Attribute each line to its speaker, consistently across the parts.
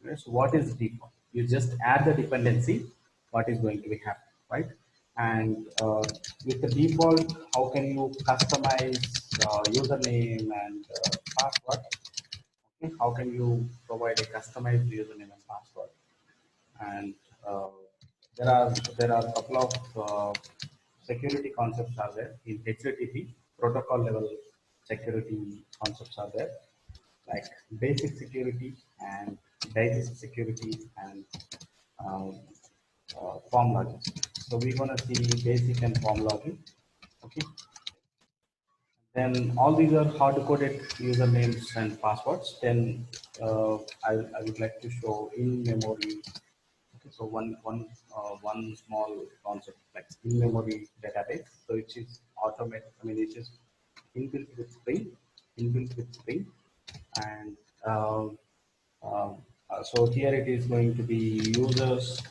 Speaker 1: Right? So what is default? You just add the dependency, what is going to be happening, right? And with the default, how can you customize username and password? Okay? How can you provide a customized username and password? And uh, there are a couple of security concepts are there in HTTP protocol level. Security concepts are there like basic security and digest security and um, form logic. So we're gonna see basic and form logic. Okay. Then all these are hard-coded usernames and passwords. Then I would like to show in-memory. Okay, so one small concept like in-memory database. So it is automated. I mean, it is inbuilt with Spring, and um, so here it is going to be users.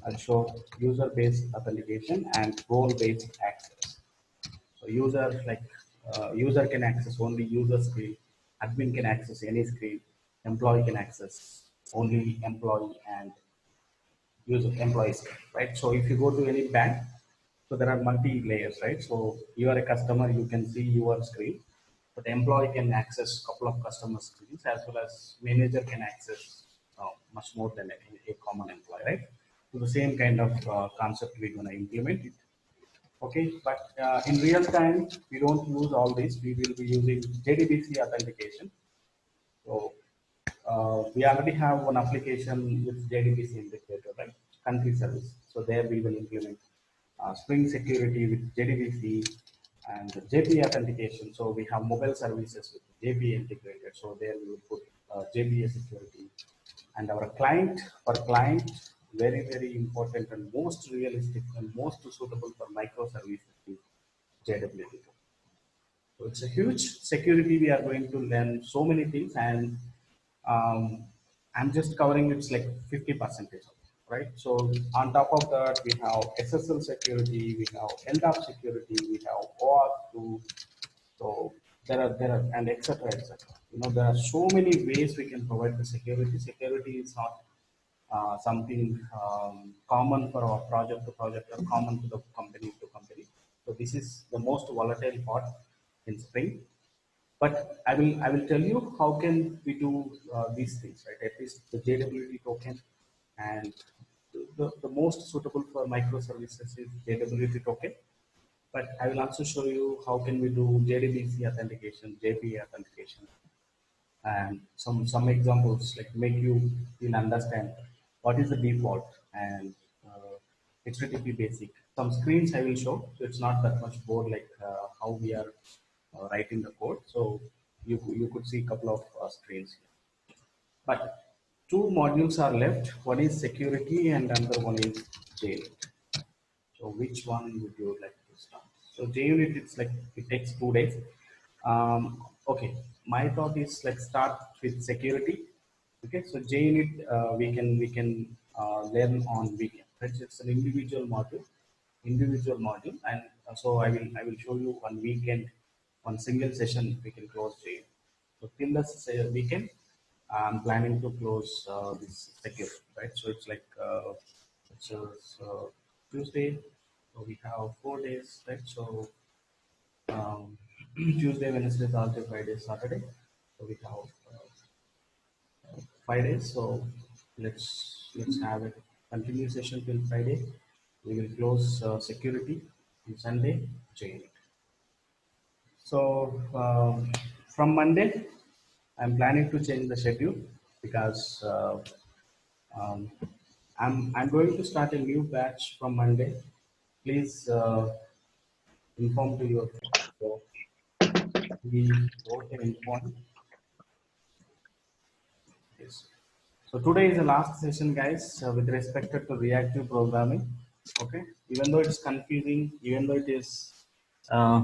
Speaker 1: I'll show user-based authentication and role-based access. So user can access only user screen, admin can access any screen, employee can access only employee and user employee screen, right? So if you go to any bank, so there are multi layers, right? So you are a customer, you can see your screen, but employee can access couple of customer screens as well as manager can access much more than a common employee, right? So the same kind of concept we're going to implement it. Okay, but in real time, we don't use all this. We will be using JDBC authentication. So we already have one application with JDBC integrated, right? Country service. So there we will implement Spring Security with JDBC and JP authentication. So we have mobile services with JP integrated. So there we will put JPA security. And our client, for client, very important and most realistic and most suitable for microservices is JWT. So it's a huge security. We are going to learn so many things, and um, I'm just covering it's like 50%, right? So on top of that, we have SSL security, we have LDAP security, we have OAuth 2. So there are and etc. etc. You know, there are so many ways we can provide the security. Security is not something common for our project to project or common to the company to company. So this is the most volatile part in Spring. But I will tell you how can we do these things, right? At least the JWT token and the most suitable for microservices is JWT token. But I will also show you how can we do JDBC authentication, JPA authentication, and some examples like make you will understand what is the default and HTTP basic. Some screens I will show, so it's not that much board like how we are writing the code. So you could see a couple of screens here. But two modules are left. One is security and another one is JUnit. So which one would you like to start? So JUnit, it's like it takes 2 days. Okay, my thought is like start with security. Okay, so JUnit we can learn on weekend. Right? It's an individual module, and so I will show you one weekend, one single session we can close JUnit. So till the weekend, I'm planning to close this security, right? So it's like Tuesday, so we have 4 days, right? So um, Tuesday, Wednesday, Thursday, Friday, Saturday. So we have 5 days. So let's have a continuous session till Friday. We will close security on Sunday, JUnit. So from Monday, I'm planning to change the schedule because um, I'm going to start a new batch from Monday. Please inform to your so we both can inform. Yes. So today is the last session, guys, with respect to reactive programming. Okay, even though it's confusing, even though it is uh,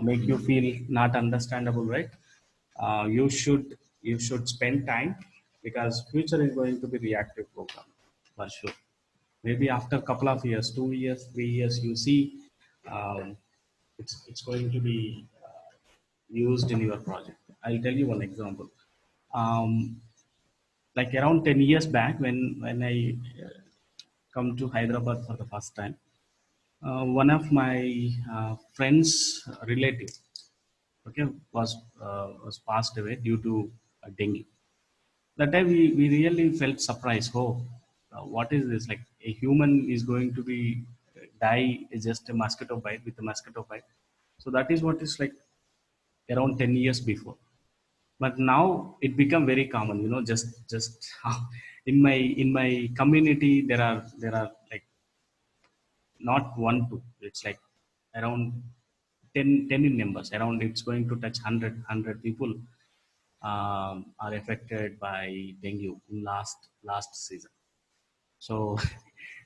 Speaker 1: make you feel not understandable, right? You should spend time because future is going to be reactive programming for sure. Maybe after a couple of years, 2 years, 3 years, you see it's going to be used in your project. I'll tell you one example. Um, Like around 10 years back, when I come to Hyderabad for the first time, one of my friends relative, okay, was passed away due to dengue. That time we really felt surprised. Oh, what is this? Like a human is going to be die just a mosquito bite with a mosquito bite. So that is what is like around 10 years before. But now it become very common, just in my community there are like not one two, it's like around 10 in numbers, around it's going to touch 100 people are affected by dengue in last season. So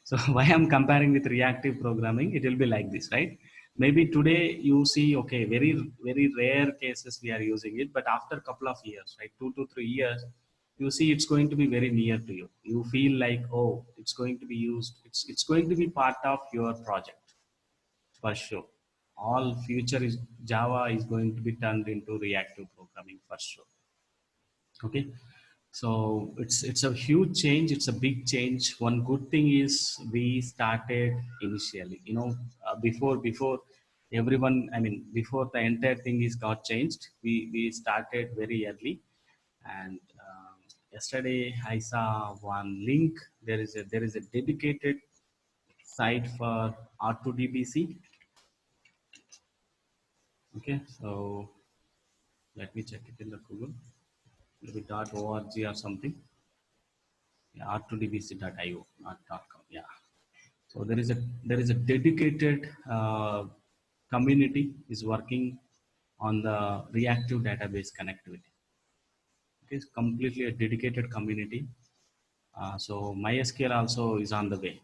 Speaker 1: so why I'm comparing with reactive programming, it will be like this, right? Maybe today you see, okay, very very rare cases we are using it, but after a couple of years, right, 2 to 3 years, you see it's going to be very near to you. You feel like, oh, it's going to be used, it's going to be part of your project for sure. All future is Java is going to be turned into reactive programming for sure. Okay, so it's a huge change, it's a big change. One good thing is we started initially, before everyone, I mean, before the entire thing is got changed, we started very early. And yesterday I saw one link. There is a dedicated site for R2DBC. Okay, so let me check it in the Google, maybe .org or something. Yeah, r2dbc.io, not .com. Yeah. So there is a dedicated community is working on the reactive database connectivity. Okay, it's completely a dedicated community. So MySQL also is on the way.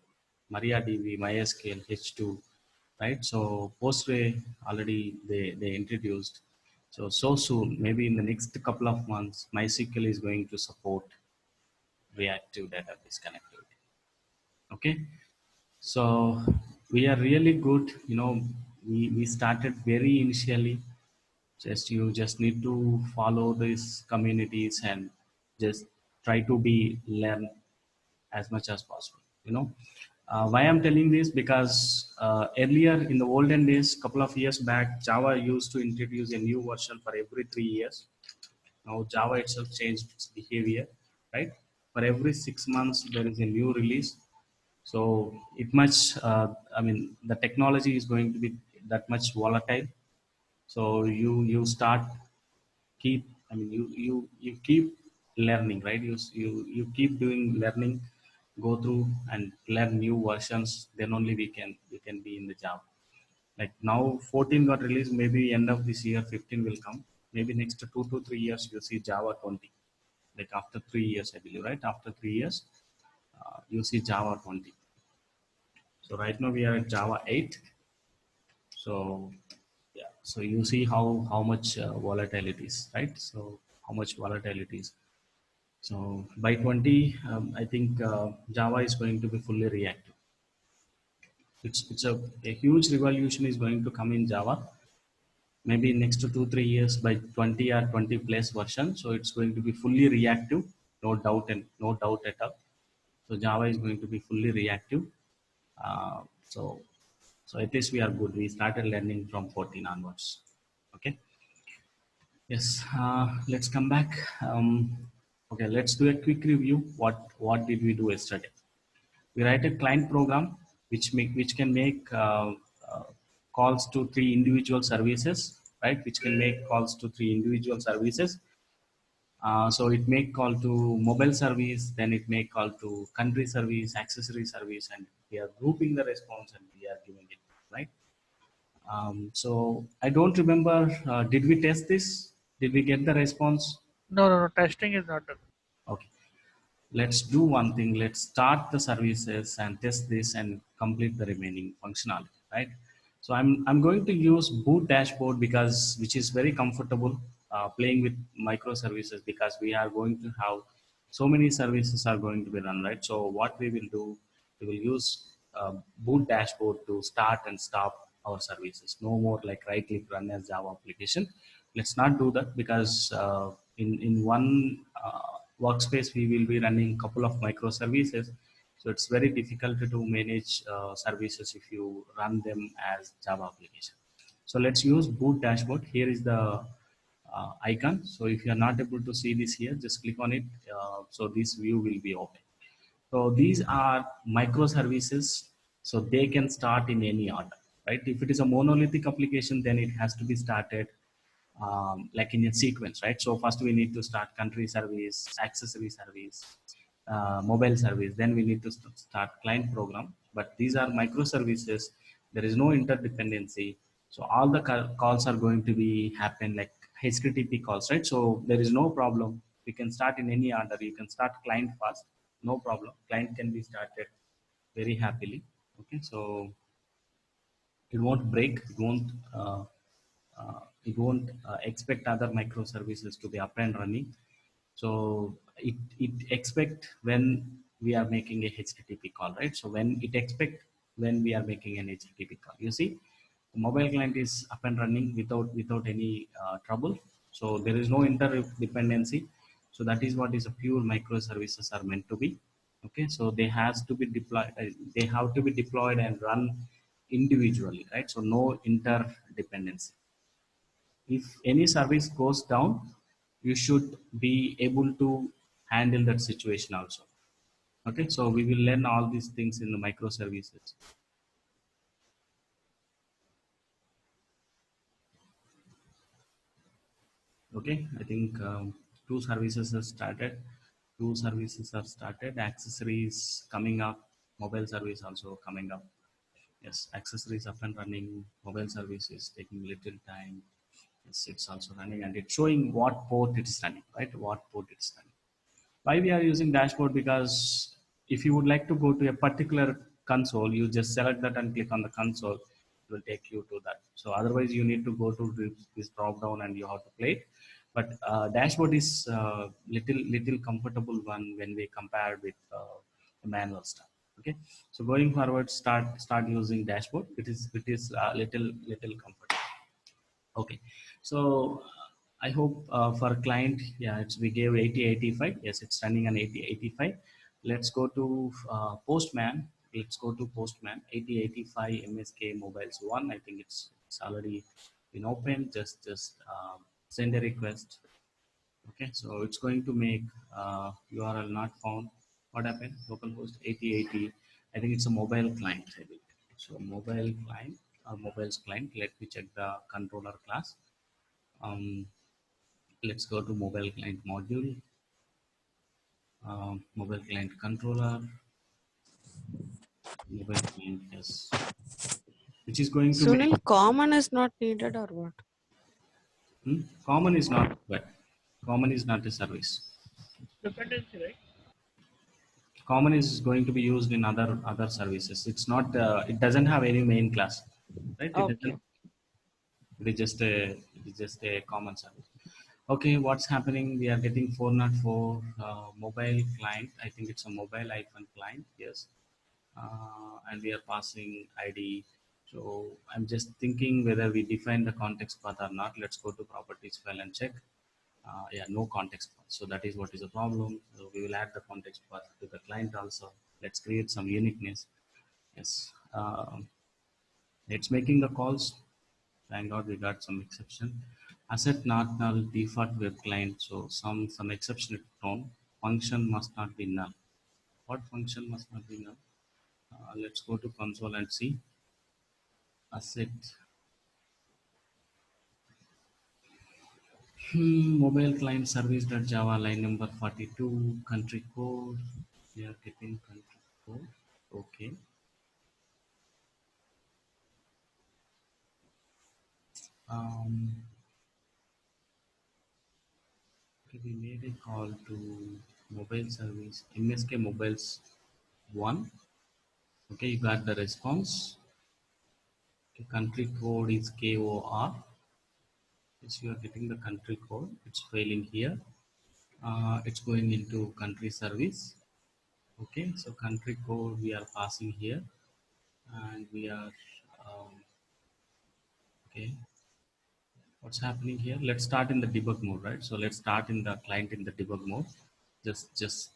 Speaker 1: MariaDB, MySQL, H2, right? So Postgre already they introduced. So soon, maybe in the next couple of months, MySQL is going to support reactive database connectivity. Okay, so we are really good. We started very initially. You just need to follow these communities and just try to be learn as much as possible. Why I'm telling this, because earlier in the olden days, couple of years back, Java used to introduce a new version for every 3 years. Now Java itself changed its behavior, right? For every 6 months, there is a new release. So it much, I mean, the technology is going to be that much volatile. So you start keep, I mean, you keep learning, right? You keep doing learning, go through and learn new versions. Then only we can be in the Java. Like now 14 got released, maybe end of this year 15 will come. Maybe next 2 to 3 years you see Java 20. Like after 3 years, I believe, right? After 3 years, you see Java 20. So right now we are at Java 8. So yeah, so you see how much volatile it is, right? So how much volatile it is. So by 20, I think Java is going to be fully reactive. It's a huge revolution is going to come in Java. Maybe next 2 3 years by 20 or 20 plus version. So it's going to be fully reactive, no doubt and no doubt at all. So Java is going to be fully reactive. Uh, so so at least we are good. We started learning from 14 onwards. Okay. Yes. Let's come back. Okay. Let's do a quick review. What did we do yesterday? We write a client program which can make uh, calls to three individual services, right? Which can make calls to three individual services. So it make call to mobile service, then it make call to country service, accessory service, and we are grouping the response and we are giving it, right? So I don't remember. Did we test this? Did we get the response?
Speaker 2: No, no, no. Testing is not done.
Speaker 1: Okay. Let's do one thing. Let's start the services and test this and complete the remaining functionality, right? So I'm going to use boot dashboard, because which is very comfortable playing with microservices, because we are going to have so many services are going to be run, right? So what we will do, we will use boot dashboard to start and stop our services. No more like right click run as Java application. Let's not do that, because in workspace we will be running couple of microservices. So it's very difficult to manage services if you run them as Java application. So let's use boot dashboard. Here is the icon. So if you are not able to see this here, just click on it. So this view will be open. So these are microservices, so they can start in any order, right? If it is a monolithic application, then it has to be started like in a sequence, right? So first we need to start country service, accessory service, mobile service, then we need to start client program. But these are microservices. There is no interdependency. So all the calls are going to be happen like HTTP calls, right? So there is no problem. We can start in any order. You can start client first, no problem. Client can be started very happily. Okay, so it won't break. It won't expect other microservices to be up and running. So it expect when we are making a HTTP call, right? So when it expect when we are making an HTTP call, you see, the mobile client is up and running without any trouble. So there is no interdependency. So that is what is a pure microservices are meant to be. Okay, so they has to be deployed. They have to be deployed and run individually, right? So no interdependency. If any service goes down, you should be able to handle that situation also. Okay, so we will learn all these things in the microservices. Okay, I think two services are started. Two services are started. Accessories coming up. Mobile service also coming up. Yes, accessories up and running. Mobile service is taking little time. Yes, it's also running and it's showing what port it is running, right? What port it is running. Why we are using dashboard? Because if you would like to go to a particular console, you just select that and click on the console. It will take you to that. So otherwise you need to go to this drop down and you have to play it. But dashboard is little comfortable one when we compare with the manual stuff. Okay, so going forward, start using dashboard. It is little comfortable. Okay, so I hope for client, yeah, we gave 8085. Yes, it's running on 8085. Let's go to Postman. Let's go to Postman 8085 MSK mobiles one. I think it's already been opened. Just send a request. Okay, so it's going to make URL not found. What happened? Localhost 8080. I think it's a mobile client. I think so. Mobile client or mobiles client. Let me check the controller class. Um, let's go to mobile client module, mobile client controller, mobile client, yes, which is going to make
Speaker 3: Sunil, common is not needed or what?
Speaker 1: common is not required. Common is not a service.
Speaker 2: Dependency, right?
Speaker 1: Common is going to be used in other services. It's not. It doesn't have any main class, right? It
Speaker 3: Okay.
Speaker 1: doesn't. It is just a common service. Okay, what's happening? We are getting 404 mobile client. I think it's a mobile iPhone client. Yes, and we are passing ID. So I'm just thinking whether we define the context path or not. Let's go to properties file and check. Yeah, no context path. So that is what is the problem. So we will add the context path to the client also. Let's create some uniqueness. Yes, it's making the calls. Thank God we got some exception. Asset not null default web client. So some exception thrown. Function must not be null. What function must not be null? Let's go to console and see. Asset mobile client service.java line number 42 country code. We are getting country code. Okay. Um, okay, we made a call to mobile service MSK mobiles one. Okay, you got the response. Okay, country code is KOR. Yes, you are getting the country code. It's failing here. It's going into country service. Okay, so country code we are passing here, and we are um, okay. What's happening here? Let's start in the debug mode, right? So let's start in the client in the debug mode. just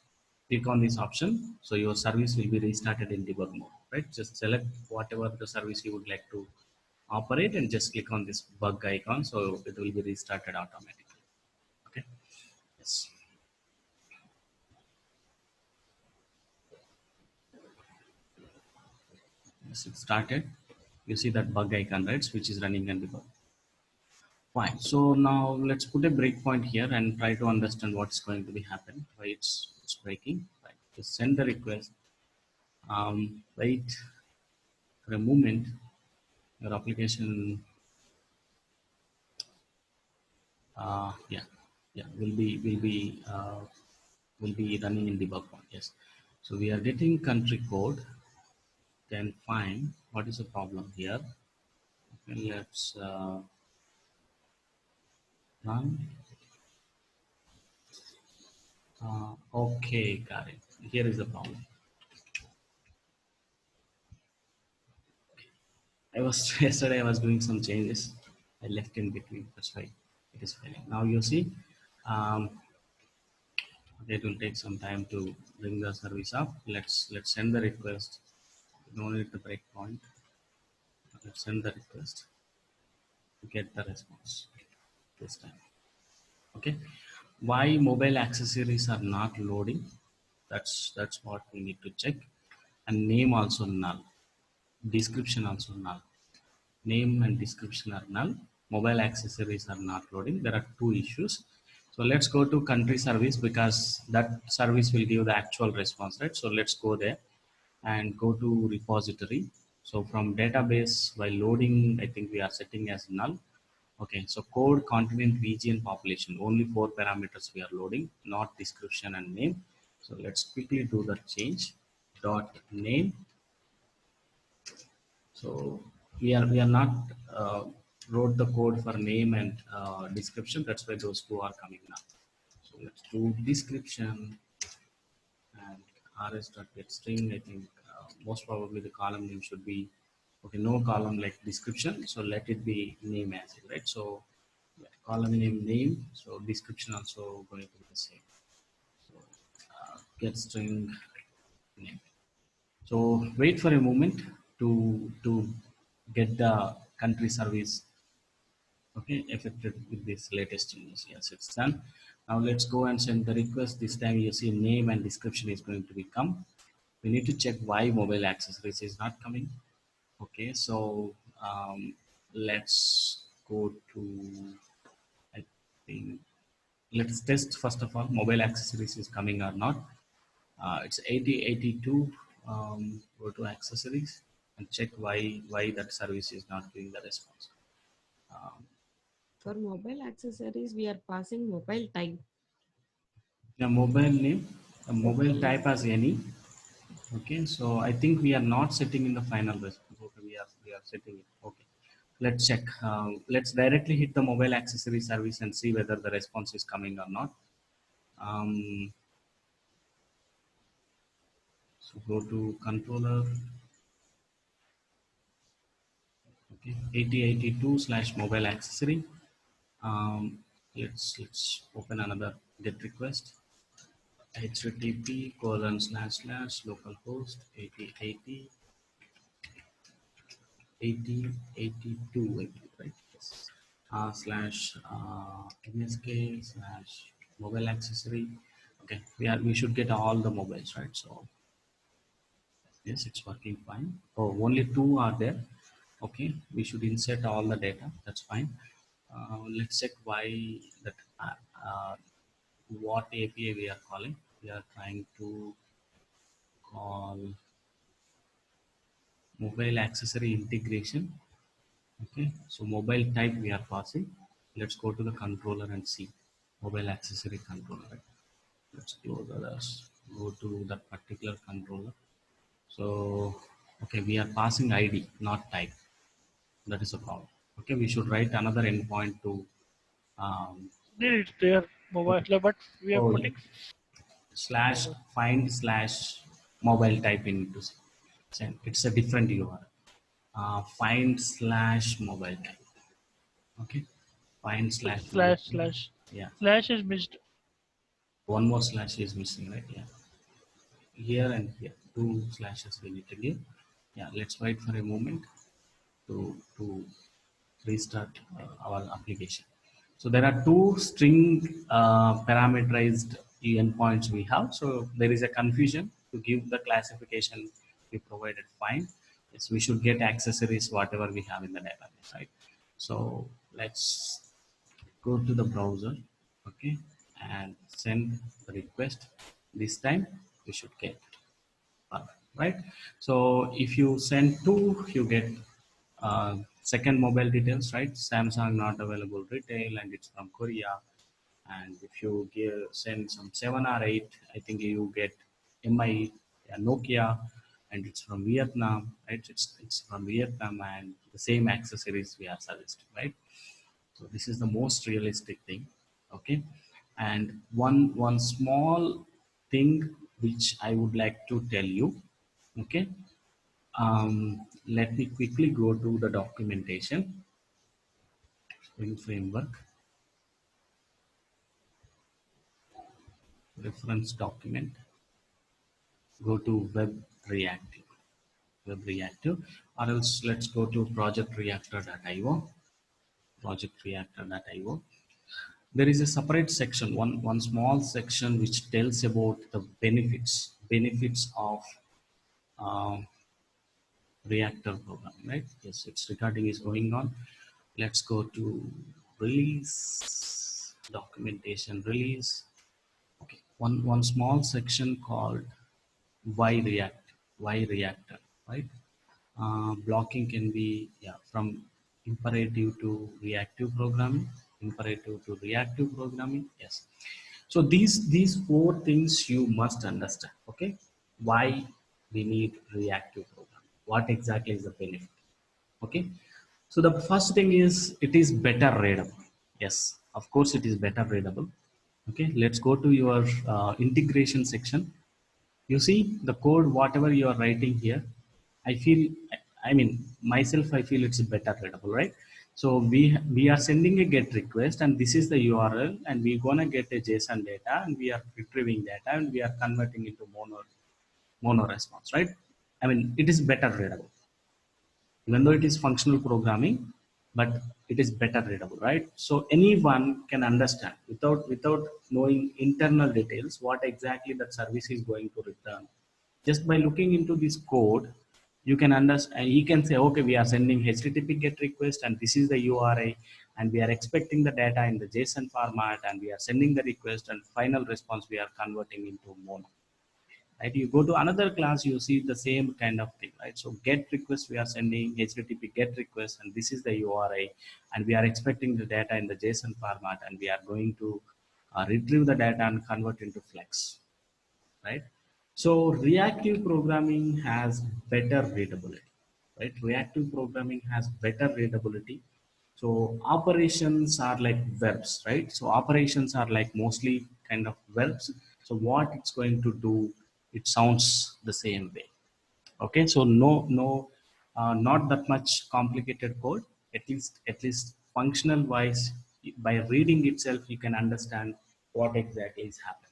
Speaker 1: click on this option. So your service will be restarted in debug mode, right? Just select whatever the service you would like to operate and just click on this bug icon. So it will be restarted automatically. Okay. Yes. Yes, it started. You see that bug icon, right? Which is running in debug. Fine. So now let's put a breakpoint here and try to understand what's going to be happening. Why it's breaking. Right. Just send the request. Wait for a moment. Your application, yeah, will be running in debug mode. Yes. So we are getting country code. Then fine. What is the problem here? Okay, let's run. Okay, got it. Here is the problem. I was yesterday. I was doing some changes. I left in between. That's why it is failing. Now you see, um, it will take some time to bring the service up. Let's send the request. No need the breakpoint. Let's send the request to get the response this time. Okay. Why mobile accessories are not loading? That's what we need to check. And name also null. Description also null. Name and description are null. Mobile accessories are not loading. There are two issues. So let's go to country service because that service will give the actual response, right? So let's go there and go to repository. So from database, while loading, I think we are setting as null. Okay, so code, continent, region, population, only 4 parameters we are loading, not description and name. So let's quickly do the change. Dot name. So we are not wrote the code for name and description. That's why those two are coming now. So let's do description and rs.getString. I think most probably the column name should be okay. No column like description. So let it be name as it, right? So column name. So description also going to be the same. So get string name. So wait for a moment to get the country service okay affected with this latest changes. Yes, it's done. Now let's go and send the request. This time you see name and description is going to become. We need to check why mobile accessories is not coming. Okay, so let's go to I think let's test first of all mobile accessories is coming or not. It's 8082. Go to accessories and check why that service is not giving the response.
Speaker 3: For mobile accessories, we are passing mobile type.
Speaker 1: The mobile name, the mobile
Speaker 3: Okay.
Speaker 1: type as any. Okay, so I think we are not setting in the final response. Okay, we are setting it. Okay, let's check. Let's directly hit the mobile accessory service and see whether the response is coming or not. Um, so go to controller. Okay, 8082 slash mobile accessory. Let's open another get request. http:// localhost 8080 8082 right? Yes. Slash MSK slash mobile accessory. Okay, we should get all the mobiles, right? So yes, it's working fine. Oh, only two are there. Okay, we should insert all the data. That's fine. Let's check why that what API we are calling. We are trying to call mobile accessory integration. Okay, so mobile type we are passing. Let's go to the controller and see mobile accessory controller. Right? Let's close others. Go to that particular controller. So okay, we are passing ID, not type. That is a problem. Okay, we should write another endpoint to
Speaker 2: It's there mobile,
Speaker 1: okay.
Speaker 2: but we are
Speaker 1: Oh yeah.
Speaker 2: putting
Speaker 1: Slash
Speaker 2: mobile.
Speaker 1: find slash mobile type into send. It's a different URL. Find slash mobile type. Okay. Find slash mobile
Speaker 2: Slash
Speaker 1: type.
Speaker 2: slash
Speaker 1: Yeah.
Speaker 2: slash is missed.
Speaker 1: One more slash is missing, right? Yeah. Here and here, two slashes we need to give. Yeah, let's wait for a moment to restart our application. So there are two string parameterized endpoints we have. So there is a confusion to give the classification we provided fine. Yes, we should get accessories, whatever we have in the database, right? So let's go to the browser, okay, and send the request. This time we should get perfect, right? So if you send two, you get second mobile details, right? Samsung not available retail and it's from Korea. And if you send some 7 or 8, I think you get MI, yeah, Nokia, and it's from Vietnam, right? It's from Vietnam and the same accessories we are suggesting, right? So this is the most realistic thing, okay? And one small thing which I would like to tell you, okay? Let me quickly go to the documentation, Spring Framework, reference document, go to web reactive, or else let's go to project-reactor.io, project-reactor.io. There is a separate section, one small section which tells about the benefits of um, reactor program, right? Yes, its recording is going on. Let's go to release, documentation release. Okay, one small section called why reactor, right? Blocking can be, yeah, from imperative to reactive programming, imperative to reactive programming. Yes. So these four things you must understand. Okay, why we need reactive programming? What exactly is the benefit? Okay, so the first thing is it is better readable. Yes, of course it is better readable. Okay, let's go to your integration section. You see the code, whatever you are writing here, I feel, I mean, myself, I feel it's better readable, right? So we are sending a get request and this is the URL and we're gonna get a JSON data and we are retrieving data and we are converting into mono response, right? I mean, it is better readable, even though it is functional programming, but it is better readable, right? So anyone can understand without knowing internal details what exactly that service is going to return. Just by looking into this code, you can understand, you can say, okay, we are sending HTTP get request and this is the URI and we are expecting the data in the JSON format and we are sending the request and final response we are converting into mono, right? You go to another class, you see the same kind of thing, right? So get request, we are sending HTTP get request and this is the URI and we are expecting the data in the JSON format and we are going to retrieve the data and convert into flex, right? So reactive programming has better readability, right? Reactive programming has better readability. So operations are like verbs, right? So operations are like mostly kind of verbs. So what it's going to do, it sounds the same way. Okay, so not that much complicated code. At least functional wise, by reading itself, you can understand what exactly is happening.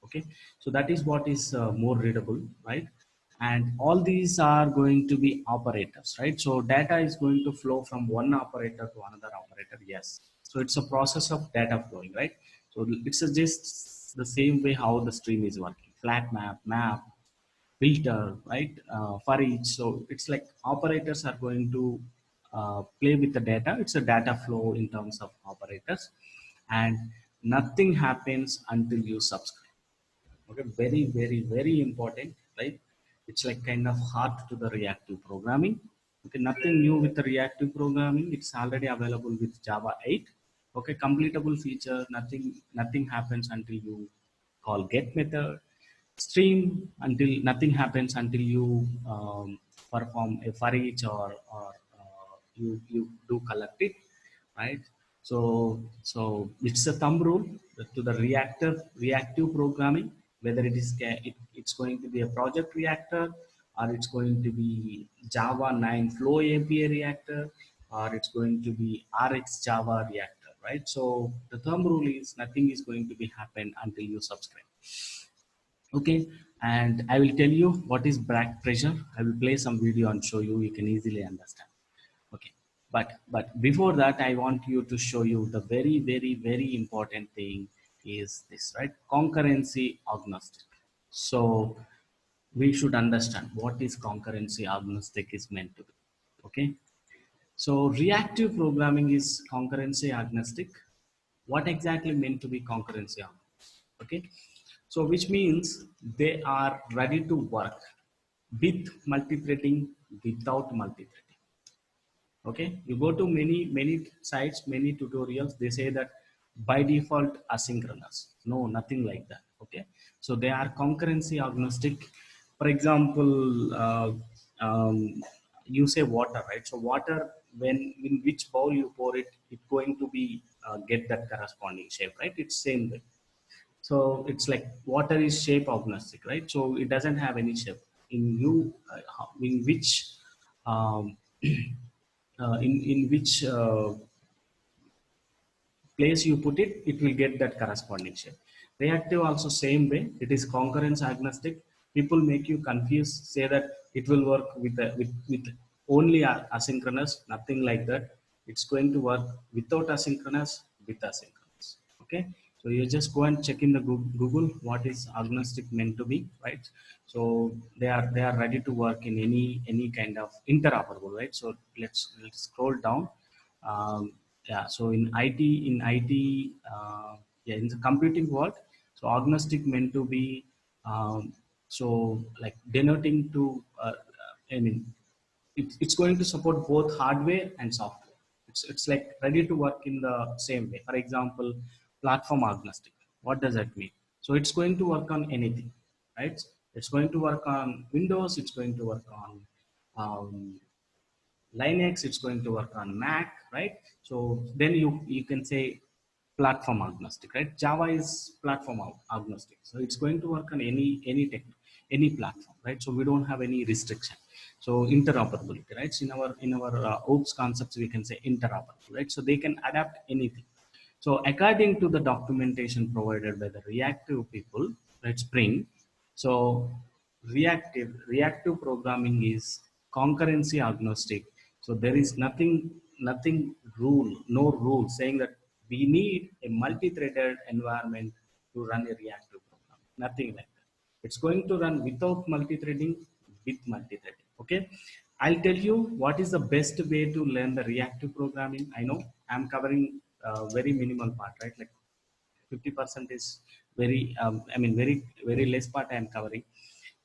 Speaker 1: Okay, so that is what is more readable, right? And all these are going to be operators, right? So data is going to flow from one operator to another operator. Yes, so it's a process of data flowing, right? So it's just the same way how the stream is working, flat map, filter, right? For each, so it's like operators are going to play with the data. It's a data flow in terms of operators, and nothing happens until you subscribe. Okay, very important, right? It's like kind of hard to the reactive programming. Okay, nothing new with the reactive programming. It's already available with Java 8. Okay, completable feature. Nothing happens until you call get method. Stream, until nothing happens until you perform a for each, or you do collect it, right? So it's a thumb rule to the reactive programming, whether it's going to be a project reactor, or it's going to be Java 9 Flow API reactor, or it's going to be RX Java reactor. right? So the thumb rule is nothing is going to be happen until you subscribe. Okay, and I will tell you what is back pressure. I will play some video and show you. You can easily understand. Okay, but before that, I want you to show you the very important thing is this, right? Concurrency agnostic. So we should understand what is concurrency agnostic is meant to be. Okay, so reactive programming is concurrency agnostic. What exactly meant to be concurrency agnostic? Okay, so which means they are ready to work with multi-threading, without multi-threading. Okay, you go to many sites, many tutorials, they say that by default asynchronous. No, nothing like that. Okay, so they are concurrency agnostic. For example, you say water, right? So water, when in which bowl you pour it, it's going to be get that corresponding shape, right? It's same way. So it's like water is shape agnostic, right? So it doesn't have any shape. In you, in which um, in which place you put it, it will get that corresponding shape. Reactive also same way. It is concurrence agnostic. People make you confused, say that it will work with only asynchronous, nothing like that. It's going to work without asynchronous, with asynchronous. Okay, so you just go and check in the Google what is agnostic meant to be, right? So they are ready to work in any kind of interoperable, right? So let's scroll down. Yeah, so yeah, in the computing world, so agnostic meant to be so like denoting to I mean it's going to support both hardware and software. It's like ready to work in the same way. For example, platform agnostic. What does that mean? So it's going to work on anything, right? It's going to work on Windows. It's going to work on um, Linux, it's going to work on Mac, right? So then you can say platform agnostic, right? Java is platform agnostic, so it's going to work on any platform, right? So we don't have any restriction. So interoperability, right? So in our OOPS concepts, we can say interoperable, right? So they can adapt anything. So according to the documentation provided by the reactive people, right, Spring, so reactive programming is concurrency agnostic. So there is nothing no rule saying that we need a multi-threaded environment to run a reactive program. Nothing like that. It's going to run without multi-threading, with multi-threading. Okay, I'll tell you what is the best way to learn the reactive programming. I know I'm covering very minimal part, right? Like 50% is very, very less part I am covering.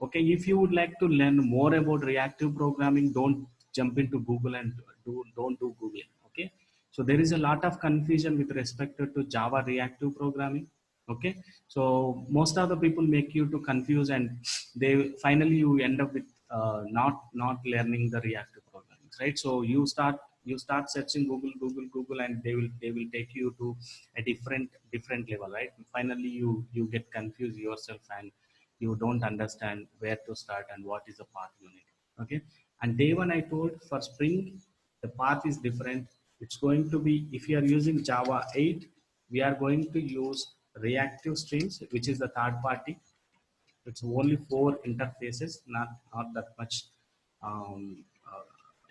Speaker 1: Okay, if you would like to learn more about reactive programming, don't jump into Google and don't do Googling. Okay, so there is a lot of confusion with respect to Java reactive programming. Okay, so most of the people make you to confuse, and they finally you end up with not learning the reactive programming, right? So you start searching Google, and they will take you to a different level, right? Finally you get confused yourself, and you don't understand where to start and what is the path you need. Okay, and day one I told for Spring the path is different. It's going to be, if you are using Java 8, we are going to use reactive streams, which is the third party. It's only 4 interfaces, not that much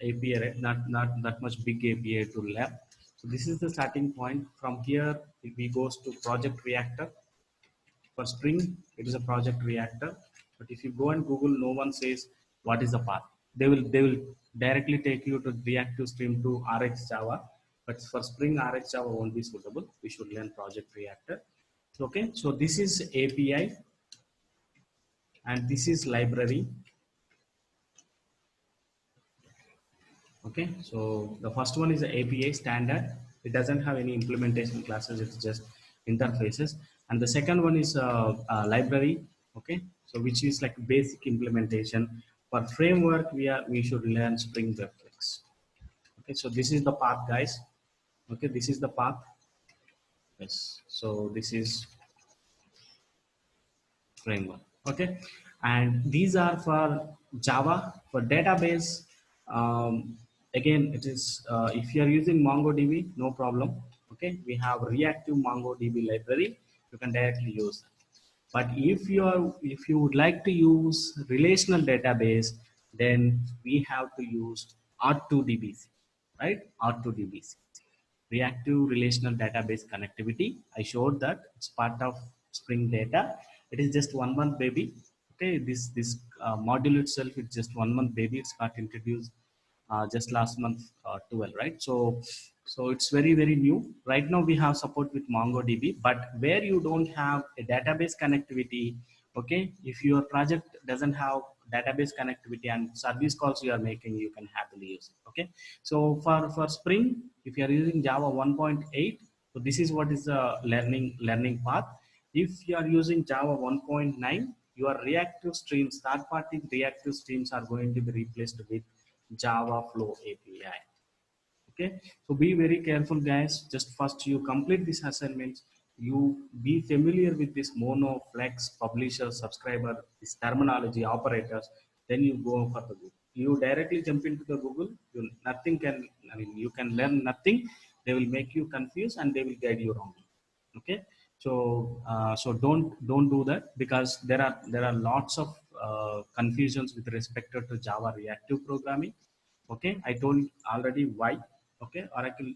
Speaker 1: API, right? Not that much big API to lab. So this is the starting point. From here, we goes to project reactor. For Spring, it is a project reactor. But if you go and Google, no one says what is the path. They will directly take you to reactive stream to RX Java. But for Spring, RX Java won't be suitable. We should learn project reactor. Okay, so this is API and this is library. Okay, so the first one is the API standard. It doesn't have any implementation classes. It's just interfaces. And the second one is library. Okay, so which is like basic implementation. For framework, we should learn Spring Web Flux. Okay, so this is the path, guys. Okay, this is the path. Yes, so this is framework. Okay, and these are for Java. For database, again it is if you are using MongoDB, no problem. Okay, we have reactive MongoDB library. You can directly use that. But if you would like to use relational database, then we have to use R2DBC, right? R2DBC, reactive relational database connectivity. I showed that it's part of Spring Data. It is just 1 month baby. Okay, this module itself is just 1 month baby. It's got introduced just last month 12, right? So it's very new. Right now we have support with MongoDB, but where you don't have a database connectivity, okay, if your project doesn't have database connectivity and service calls you are making, you can happily use it. Okay, so for Spring, if you are using Java 1.8, so this is what is the learning path. If you are using Java 1.9, your reactive streams, third party reactive streams are going to be replaced with Java Flow API. Okay, so be very careful, guys. Just first you complete this assignments, you be familiar with this mono, flex, publisher, subscriber, this terminology, operators, then you go for the Google. You directly jump into the Google, you nothing can, I mean, you can learn nothing. They will make you confused and they will guide you wrong. Okay, so don't do that, because there are lots of confusions with respect to Java reactive programming. Okay, I told already why. Okay, Oracle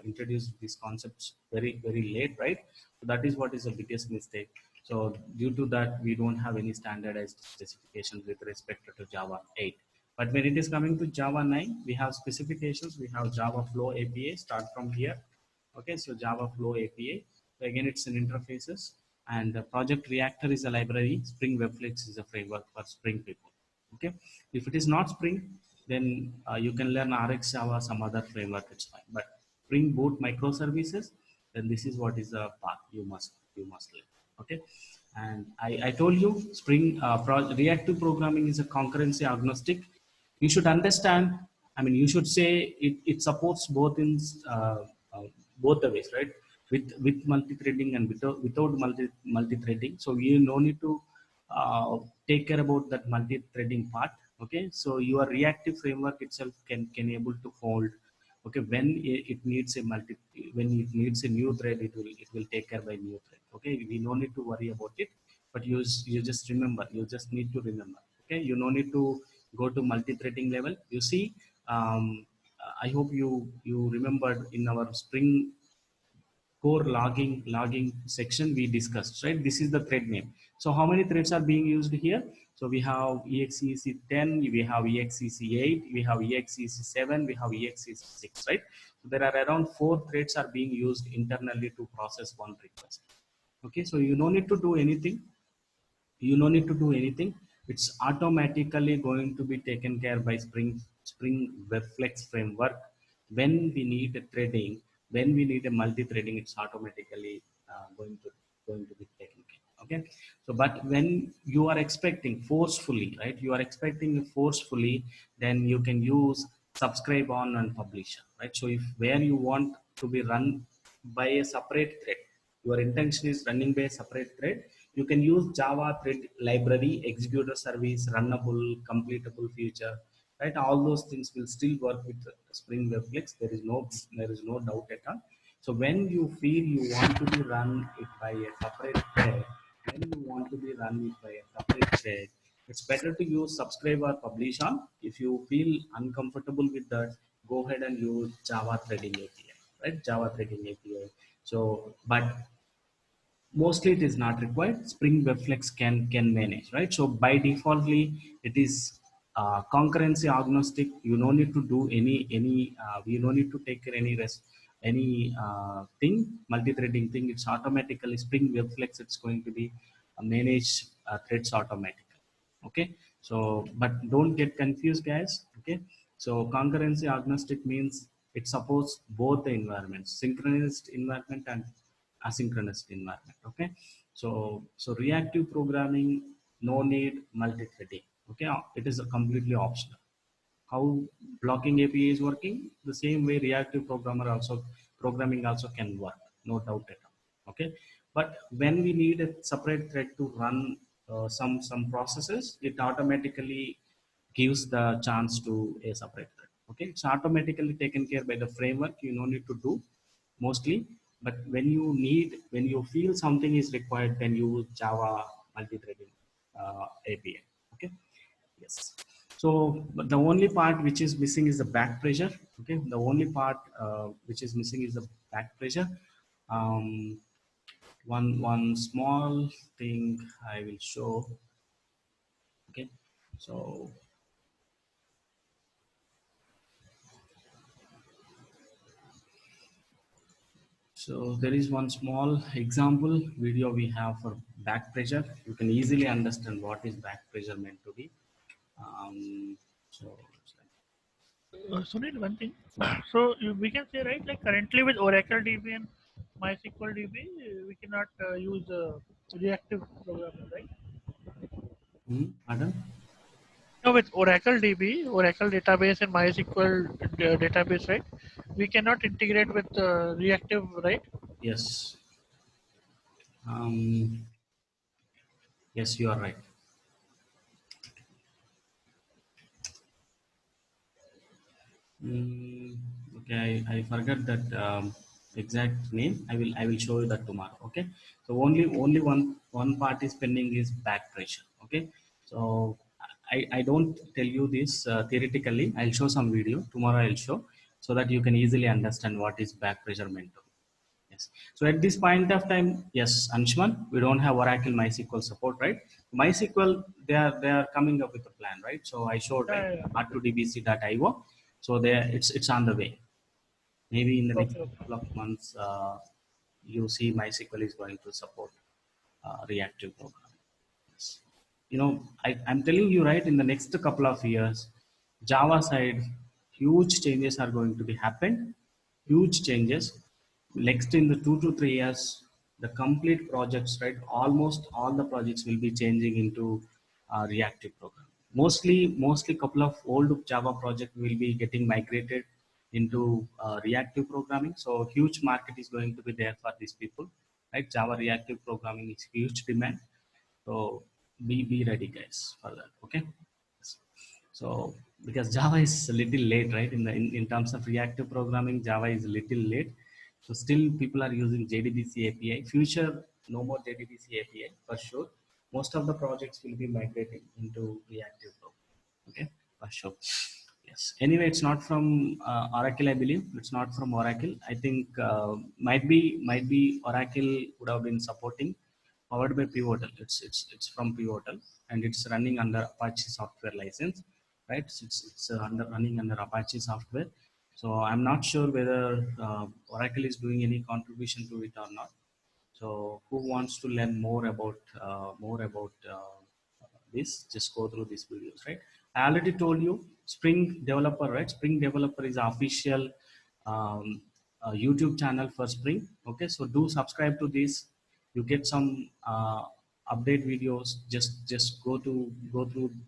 Speaker 1: introduced these concepts very late, right? So that is what is the biggest mistake. So due to that, we don't have any standardized specifications with respect to Java 8. But when it is coming to Java 9, we have specifications. We have Java Flow API. Start from here. Okay, so Java Flow API. So again, it's an interfaces, and the Project Reactor is a library. Spring Webflex is a framework for Spring people. Okay, if it is not Spring, then you can learn RX Java, some other framework, it's fine. But Spring Boot microservices, then this is what is the path you must learn. Okay, and I told you Spring reactive programming is a concurrency agnostic. You should understand, I mean, you should say it supports both in uh, both the ways, right? With multi-threading and without multi-threading. So you no need to take care about that multi-threading part. Okay, so your reactive framework itself can able to hold. Okay, when it needs a when it needs a new thread, it will take care by new thread. Okay, we no need to worry about it. But you just remember, you just need to remember. Okay, you no need to go to multi-threading level. You see, um, I hope you remembered in our Spring core logging section we discussed, right? This is the thread name. So how many threads are being used here? So we have exec 10, we have exec 8, we have exec 7, we have exec 6, right? So there are around 4 threads are being used internally to process one request. Okay, so you don't need to do anything. You no need to do anything. It's automatically going to be taken care by Spring Webflex framework. When we need a threading, when we need a multi-threading, it's automatically going to be taken care. Okay, so but when you are expecting forcefully, right, you are expecting forcefully, then you can use subscribe on and publisher, right? So if where you want to be run by a separate thread, your intention is running by a separate thread, you can use Java thread library, executor service, runnable, completable feature, right? All those things will still work with Spring Webflex. There is no doubt at all. So when you feel you want to be run it by a separate thread, when you want to be run it by a separate thread, it's better to use subscribe or publish on. If you feel uncomfortable with that, go ahead and use Java threading API, right? Java threading API. So, but mostly it is not required. Spring Webflex can manage, right? So by defaultly it is concurrency agnostic. You no need to do any you no need to take care any thing, multi-threading thing. It's automatically Spring Webflex, it's going to be manage threads automatically. Okay, so but don't get confused, guys. Okay, so concurrency agnostic means it supports both the environments, synchronous environment and asynchronous environment. Okay, so reactive programming, no need multi-threading. Okay, it is a completely optional. How blocking API is working, the same way reactive programming also can work, no doubt at all. Okay, but when we need a separate thread to run some processes, it automatically gives the chance to a separate thread. Okay, it's automatically taken care by the framework. You no need to do. mostly. But when you feel something is required, then use Java multi-threading API. Okay. Yes. So but the only part which is missing is the back pressure. Okay. The only part which is missing is the back pressure. Um, one small thing I will show. Okay. So there is one small example video we have for back pressure. You can easily understand what is back pressure meant to be. So
Speaker 2: Sunil, one thing. So we can say, right, like currently with Oracle DB and MySQL DB, we cannot use reactive programming, right?
Speaker 1: Pardon?
Speaker 2: No, with Oracle DB, Oracle database and MySQL database, right? We cannot integrate with reactive, right?
Speaker 1: Yes. Um, yes, you are right. Mm, okay, I forgot that exact name. I will show you that tomorrow. Okay. So only one part is pending is back pressure. Okay. So I don't tell you this theoretically. I'll show some video tomorrow. I'll show so that you can easily understand what is back pressure meant to. Yes. So at this point of time, yes, Anshuman, we don't have Oracle MySQL support, right? MySQL, they are coming up with a plan, right? So I showed, right,
Speaker 2: Yeah, yeah.
Speaker 1: r2dbc.io. So there, it's on the way. Maybe in the next
Speaker 2: Okay, okay.
Speaker 1: couple of months, you see MySQL is going to support reactive programming. Yes. You know, I'm telling you, right, in the next couple of years, Java side, huge changes are going to be happened. Huge changes. Next in the 2 to 3 years, the complete projects, right, almost all the projects will be changing into reactive programming. Mostly couple of old Java project will be getting migrated into reactive programming. So huge market is going to be there for these people, right? Java reactive programming is huge demand. So be ready, guys, for that. Okay. So because Java is a little late, right? In terms of reactive programming, Java is a little late. So still people are using JDBC API. Future, no more JDBC API for sure. Most of the projects will be migrating into reactive programming. Okay, for sure. Yes. Anyway, it's not from Oracle, I believe. It's not from Oracle. I think might be Oracle would have been supporting, powered by Pivotal. It's from Pivotal, and it's running under Apache software license, right? So it's running under Apache software. So I'm not sure whether Oracle is doing any contribution to it or not. So who wants to learn more about this? Just go through these videos, right? I already told you Spring Developer, right? Spring Developer is official YouTube channel for Spring. Okay, so do subscribe to this. You get some update videos. Just go through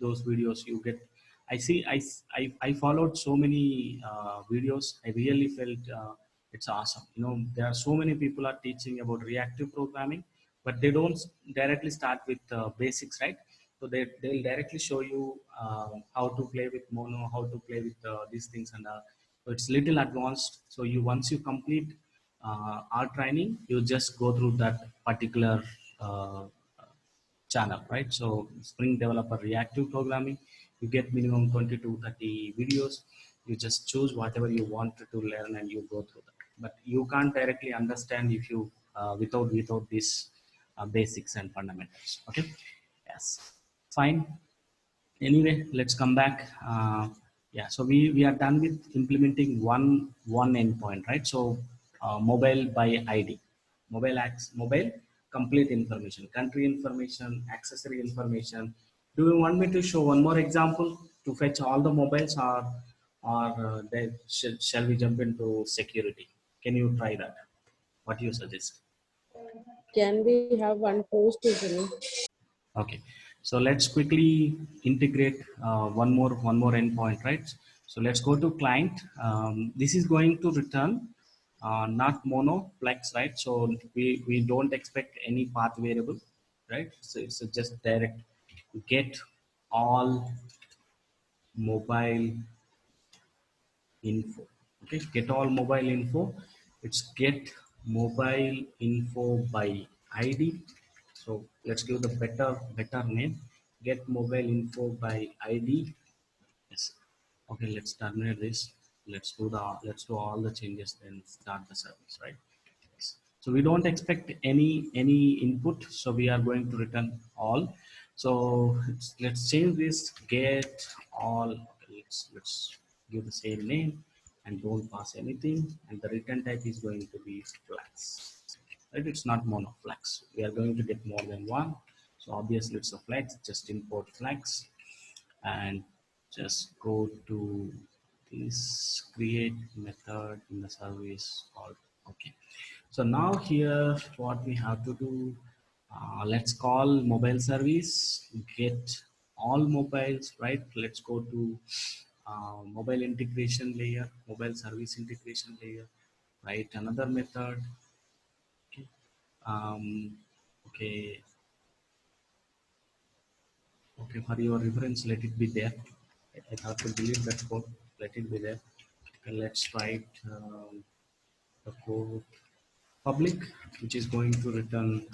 Speaker 1: those videos. You get. I see. I followed so many videos. I really felt. It's awesome. You know, there are so many people are teaching about reactive programming, but they don't directly start with basics, right? So they'll directly show you how to play with mono, how to play with these things, and so it's little advanced. So you once you complete our training, you just go through that particular uh, channel, right? So Spring Developer Reactive Programming, you get minimum 20 to 30 videos. You just choose whatever you want to learn and you go through that. But you can't directly understand if you without these basics and fundamentals. Okay. Yes. Fine. Anyway, let's come back. Yeah, so we are done with implementing one endpoint, right? So mobile by id, mobile complete information, country information, accessory information. Do you want me to show one more example to fetch all the mobiles, or shall we jump into security? Can you try that? What do you suggest?
Speaker 3: Can we have one post, Sunil?
Speaker 1: Okay, so let's quickly integrate one more endpoint, right? So let's go to client. This is going to return not monoplex, right? So we don't expect any path variable, right? So it's just direct get all mobile info. Okay, get all mobile info. It's get mobile info by ID. So let's give the better name. Get mobile info by ID. Yes. Okay, let's terminate this. Let's do all the changes, then start the service, right? Yes. So we don't expect any input, so we are going to return all. So let's change this get all. Okay, let's give the same name and don't pass anything, and the return type is going to be flags, right? It's not mono, flags. We are going to get more than one, so obviously it's a flags. Just import flags and just go to this create method in the service called. Okay, so now here what we have to do, let's call mobile service get all mobiles, right? Let's go to mobile integration layer, mobile service integration layer, right? Another method. Okay, okay, okay, for your reference, let it be there. I have to delete that code. Let it be there. And let's write the code public, which is going to return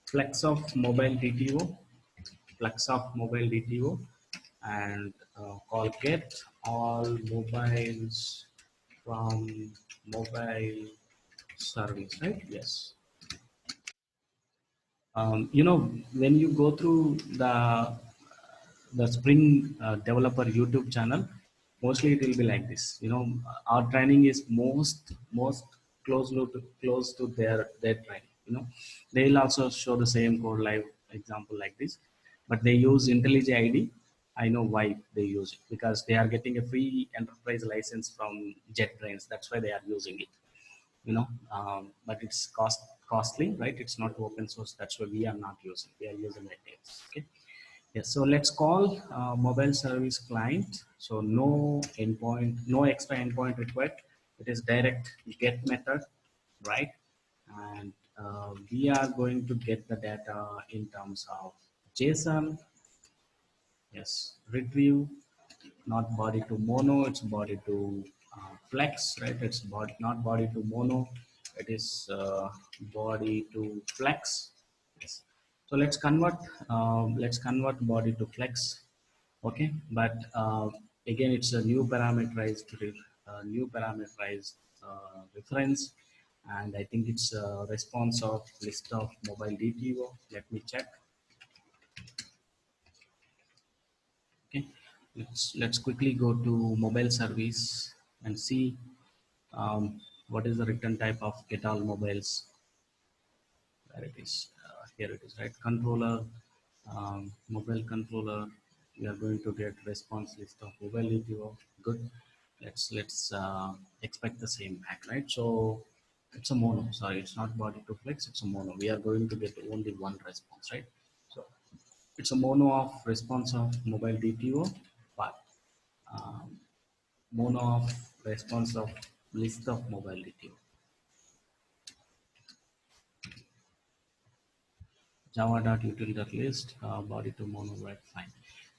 Speaker 1: flex of mobile DTO, flex of mobile DTO, and call get all mobiles from mobile service, right? Yes. When you go through the Spring developer YouTube channel, mostly it will be like this. Our training is most close to their training. They'll also show the same code live example like this, but they use IntelliJ IDE. I know why they use it, because they are getting a free enterprise license from JetBrains. That's why they are using it. But it's costly, right? It's not open source. That's why we are not using. We are using it. Okay. Yes, so let's call mobile service client. So no endpoint, no extra endpoint required. It is direct get method, right? And we are going to get the data in terms of JSON. Yes, retrieve, not body to mono, it's body to flex, right? It's body, not body to mono. It is body to flex. Yes. So let's convert body to flex. Okay, but again, it's a new parameterized reference, and I think it's a response of list of mobile DTO. Let me check. Okay, let's quickly go to mobile service and see what is the return type of get all mobiles. There it is. Here it is, right? Controller, mobile controller. We are going to get response list of mobile DTO. Good. Let's expect the same back, right? So it's a mono. Sorry, it's not body to flex. It's a mono. We are going to get only one response, right? So it's a mono of response of mobile DTO, but um, mono of response of list of mobile DTO. Java.util.list body to mono, right? Fine.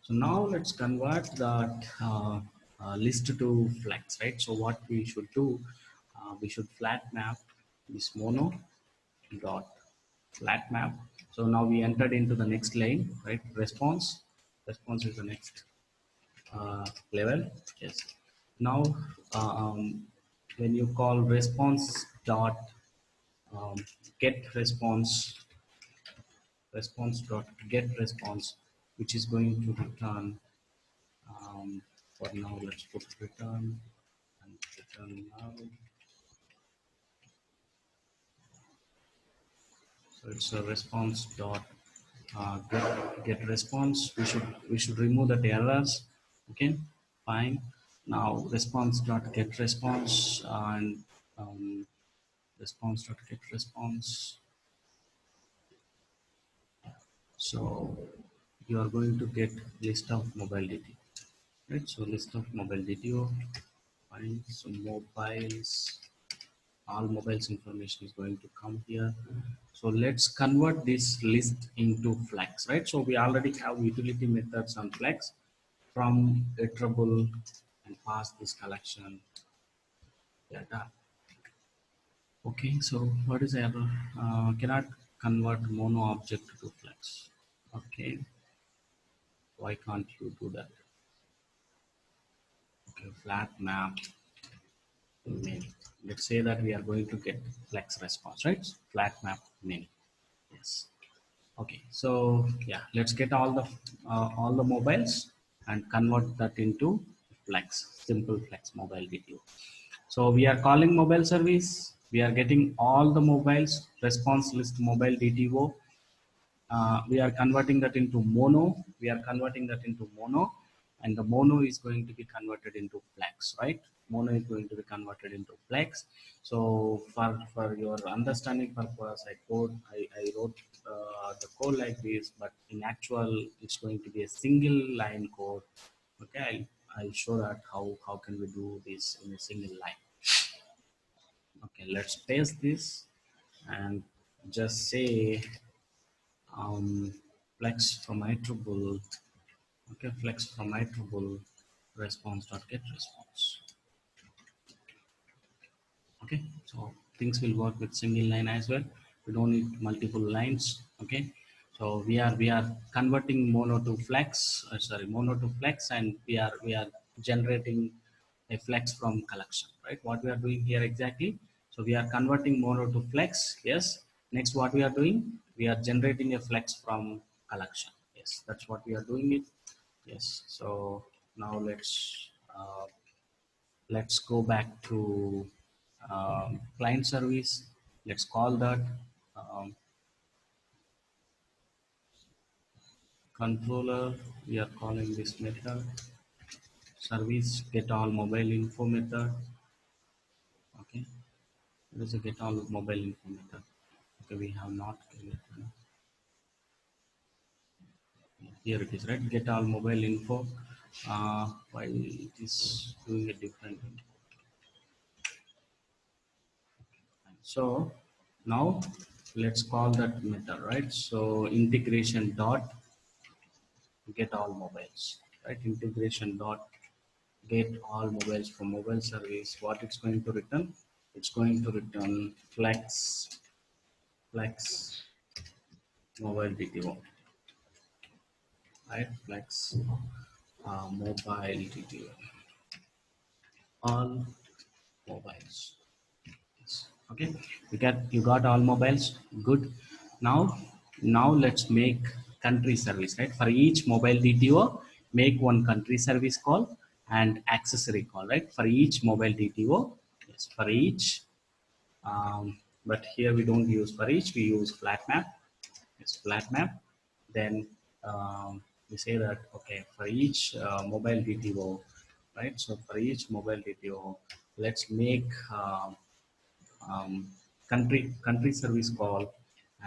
Speaker 1: So now let's convert that list to flex, right? So what we should do, we should flat map this mono dot flat map. So now we entered into the next line, right? Response is the next level. Yes. Now, when you call response dot get response dot get response, which is going to return. For now, let's put return and return now. So it's a response dot get response. We should remove the errors. Okay, fine. Now response dot get response and response dot get response. So you are going to get list of mobile DTO, right? So list of mobile DTO. Fine. So mobiles, all mobiles information is going to come here. So let's convert this list into flex, right? So we already have utility methods on flex from iterable and pass this collection data. Okay, so what is error? Cannot convert mono object to flex. Okay, why can't you do that? Okay, flat map many. Let's say that we are going to get flex response, right? Flat map many. Yes. Okay, so yeah, let's get all the mobiles and convert that into flex, simple flex mobile DTO. So we are calling mobile service. We are getting all the mobiles response list mobile DTO. We are converting that into mono. We are converting that into mono, and the mono is going to be converted into flex, right? Mono is going to be converted into flex. So for your understanding purpose, I wrote the code like this, but in actual, it's going to be a single line code. Okay, I'll show that how can we do this in a single line. Okay, let's paste this and just say flex from iterable. Okay, flex from iterable response dot get response. Okay, so things will work with single line as well. We don't need multiple lines. Okay, so we are converting mono to flex. Mono to flex, and we are generating a flex from collection. Right, what we are doing here exactly? So we are converting mono to flex. Yes. Next, what we are doing? We are generating a flex from collection. Yes, that's what we are doing it. Yes. So now let's go back to client service. Let's call that um, controller. We are calling this method service get all mobile info method. Okay, it is a get all mobile info method. Okay, we have not created. Here it is, right? Get all mobile info. Why it is doing a different. So now let's call that method, right? So integration dot get all mobiles, right? Integration dot get all mobiles from mobile service. What it's going to return? It's going to return flex mobile DTO, right? Flex mobile DTO, all mobiles. Yes. Okay, you got all mobiles. Good. Now let's make country service, right? For each mobile DTO, make one country service call and accessory call, right? For each mobile DTO, yes, for each. But here we don't use for each. We use flat map. It's flat map. Then we say that okay, for each mobile DTO, right? So for each mobile DTO, let's make um, country service call,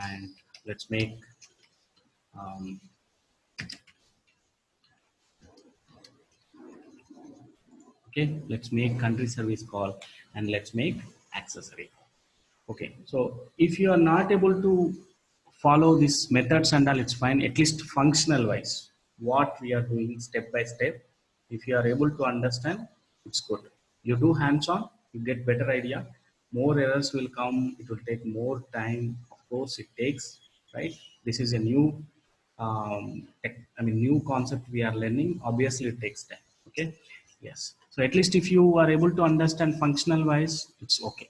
Speaker 1: and let's make um, okay, let's make country service call, and let's make accessory. Okay, so if you are not able to follow these methods and all, it's fine. At least functional wise, what we are doing step by step, if you are able to understand, it's good. You do hands-on, you get better idea. More errors will come, it will take more time, of course it takes, right? This is a new new concept we are learning. Obviously it takes time. Okay, yes. So at least if you are able to understand functional wise, it's okay.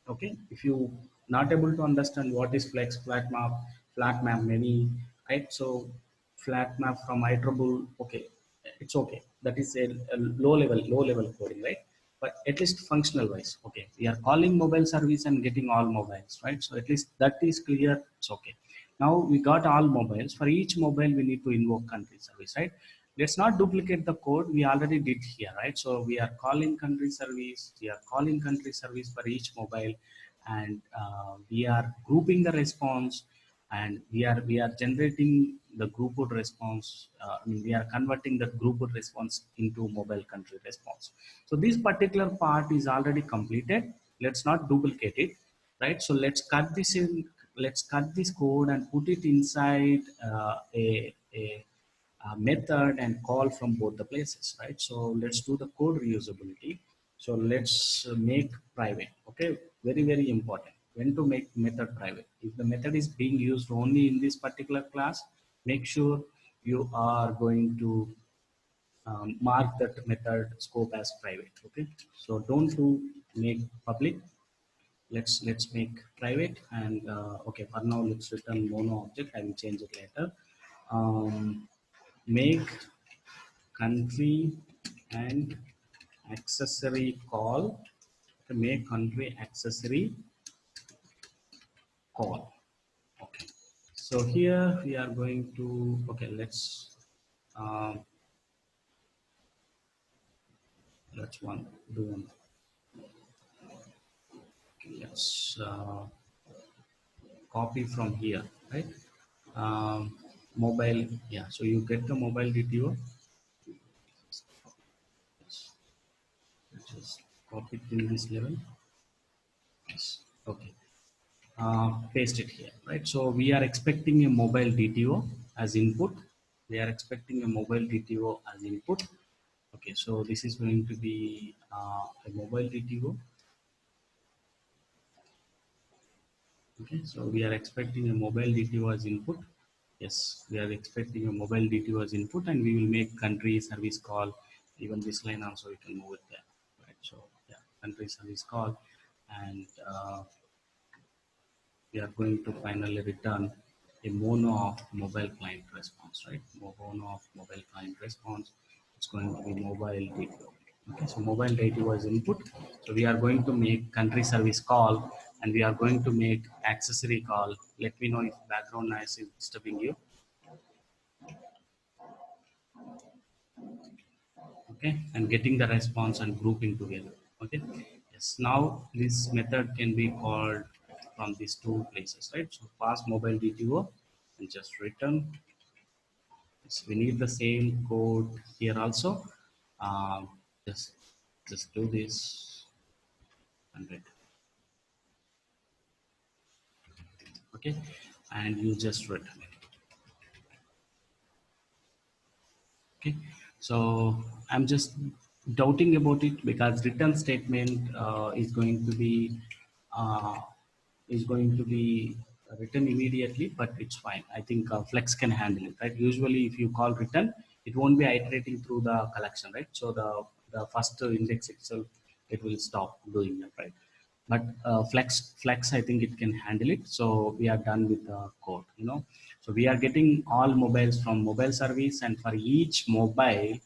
Speaker 1: Okay, if you not able to understand what is flex, flat map many, right? So flat map from iterable, okay, it's okay. That is a low level coding, right? But at least functional wise, okay, we are calling mobile service and getting all mobiles, right? So at least that is clear. It's okay. Now we got all mobiles. For each mobile we need to invoke country service, right? Let's not duplicate the code. We already did here, right? So we are calling country service. We are calling country service for each mobile, and we are grouping the response, and we are generating the grouped response. We are converting the grouped response into mobile country response. So this particular part is already completed. Let's not duplicate it, right? So let's cut this in. Let's cut this code and put it inside a method and call from both the places, right? So let's do the code reusability. So let's make private. Okay, very important. When to make method private? If the method is being used only in this particular class, make sure you are going to mark that method scope as private. Okay, so don't do make public. Let's make private, and okay, for now let's return mono object. I will change it later. Make country and accessory call. Make country accessory call. Okay, so here we are going to, okay, um, let's do one. Okay, let's copy from here, right? Mobile, yeah, so you get the mobile DTO. Just copy it in this level. Yes. Okay. Paste it here, right? So we are expecting a mobile DTO as input. We are expecting a mobile DTO as input. Okay, so this is going to be a mobile DTO. Okay, so we are expecting a mobile DTO as input. Yes, we are expecting a mobile DTO as input, and we will make country service call. Even this line also we can move it there, right? So yeah, country service call, and we are going to finally return a mono of mobile client response, right? Mono of mobile client response. It's going to be mobile data. Okay, so mobile data was input. So we are going to make country service call, and we are going to make accessory call. Let me know if background noise is disturbing you. Okay, and getting the response and grouping together. Okay, yes, now this method can be called from these two places, right? So pass mobile DTO and just return. Yes, we need the same code here also. um, just do this and return. Okay, and you just return it. Okay, so I'm just doubting about it because return statement uh, is going to be written immediately, but it's fine. I think Flex can handle it, right? Usually if you call return, it won't be iterating through the collection, right? So the first index itself, it will stop doing that, right? But Flex, I think it can handle it. So we are done with the code, you know. So we are getting all mobiles from mobile service, and for each mobile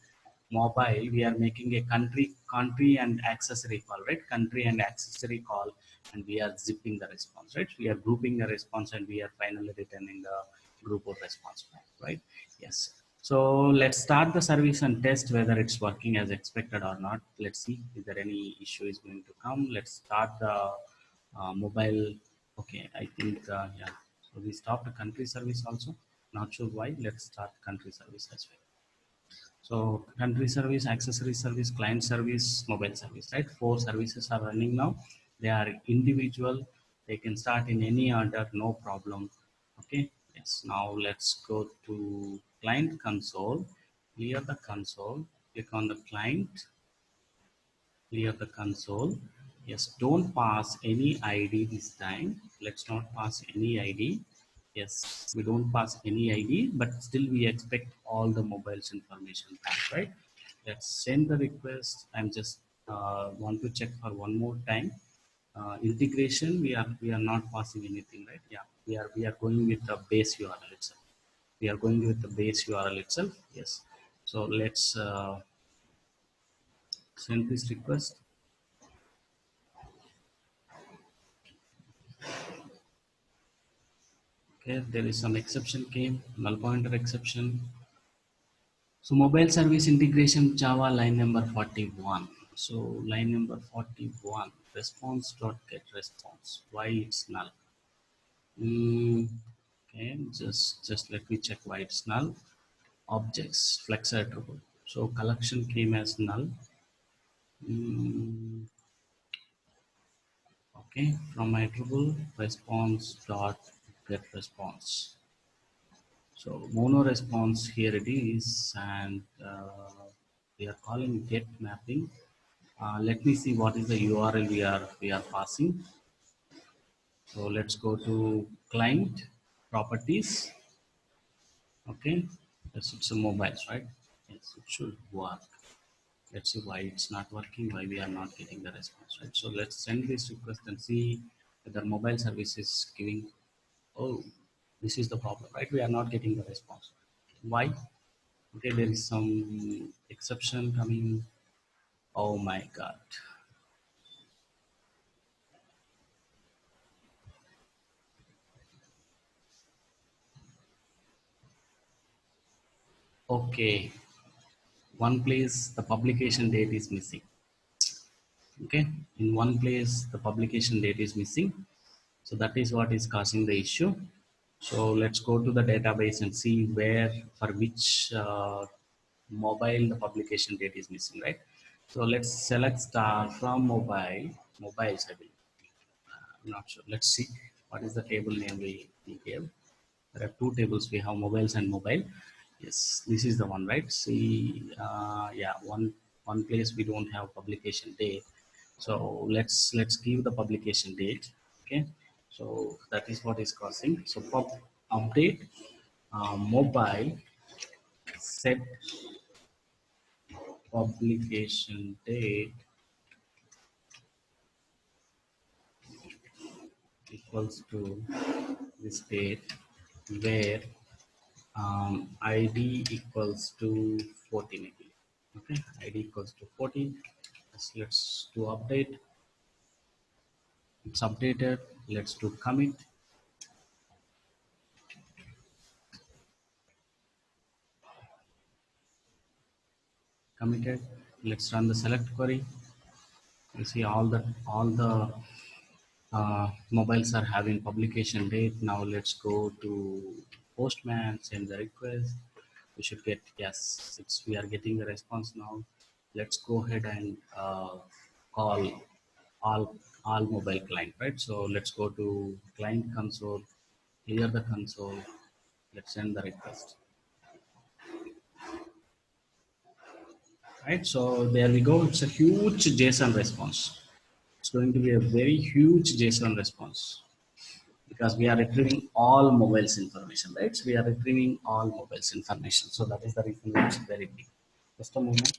Speaker 1: we are making a country and accessory call, right? Country and accessory call, and we are zipping the response, right? We are grouping the response, and we are finally returning the group of response back, right? Yes. So let's start the service and test whether it's working as expected or not. Let's see if there any issue is going to come. Let's start the mobile. Okay, I think yeah. So we stopped the country service also. Not sure why. Let's start country service as well. So country service, accessory service, client service, mobile service, right? 4 services are running now. They are individual. They can start in any order, no problem. Okay. Yes. Now let's go to client console. Clear the console. Click on the client. Clear the console. Yes. Don't pass any ID this time. Let's not pass any ID. Yes, we don't pass any ID, but still we expect all the mobiles information back, right? Let's send the request. I'm just want to check for one more time. Integration, we are not passing anything, right? Yeah, we are going with the base URL itself. We are going with the base URL itself. Yes. So let's send this request. Okay, there is some exception came, null pointer exception. So mobile service integration Java line number 41. So line number 41, response dot get response. Why it's null? Okay, just let me check why it's null. Objects flex attribute. So collection came as null. Okay, from attribute response dot get response. So mono response here it is, and we are calling get mapping Let me see what is the URL we are passing. So let's go to client properties. Okay, it's a mobiles, right? Yes, it should work. Let's see why it's not working, why we are not getting the response, right? So let's send this request and see whether mobile service is giving. Oh, this is the problem, right? We are not getting the response. Why? Okay, there is some exception coming. Oh my god. Okay, one place the publication date is missing. Okay, in one place the publication date is missing, so that is what is causing the issue. So let's go to the database and see where, for which mobile the publication date is missing, right? So let's select star from mobiles, I believe. I'm not sure. Let's see what is the table name we gave. There are two tables. We have mobiles and mobile. Yes, this is the one, right? See, yeah, one place we don't have publication date. So let's give the publication date. Okay, so that is what is causing. So update mobile set publication date equals to this date where ID equals to 14 again. Okay, ID equals to 14. Let's do update. It's updated. Let's do commit. Committed. Let's run the select query. You see all the mobiles are having publication date. Now let's go to Postman, send the request. We should get, yes, we are getting the response now. Let's go ahead and call all mobile client, right? So let's go to client console, clear the console. Let's send the request. Right, so there we go. It's a huge JSON response. It's going to be a very huge JSON response because we are retrieving all mobiles information, right? So we are retrieving all mobiles information. So that is the reason it's very big. Just a moment.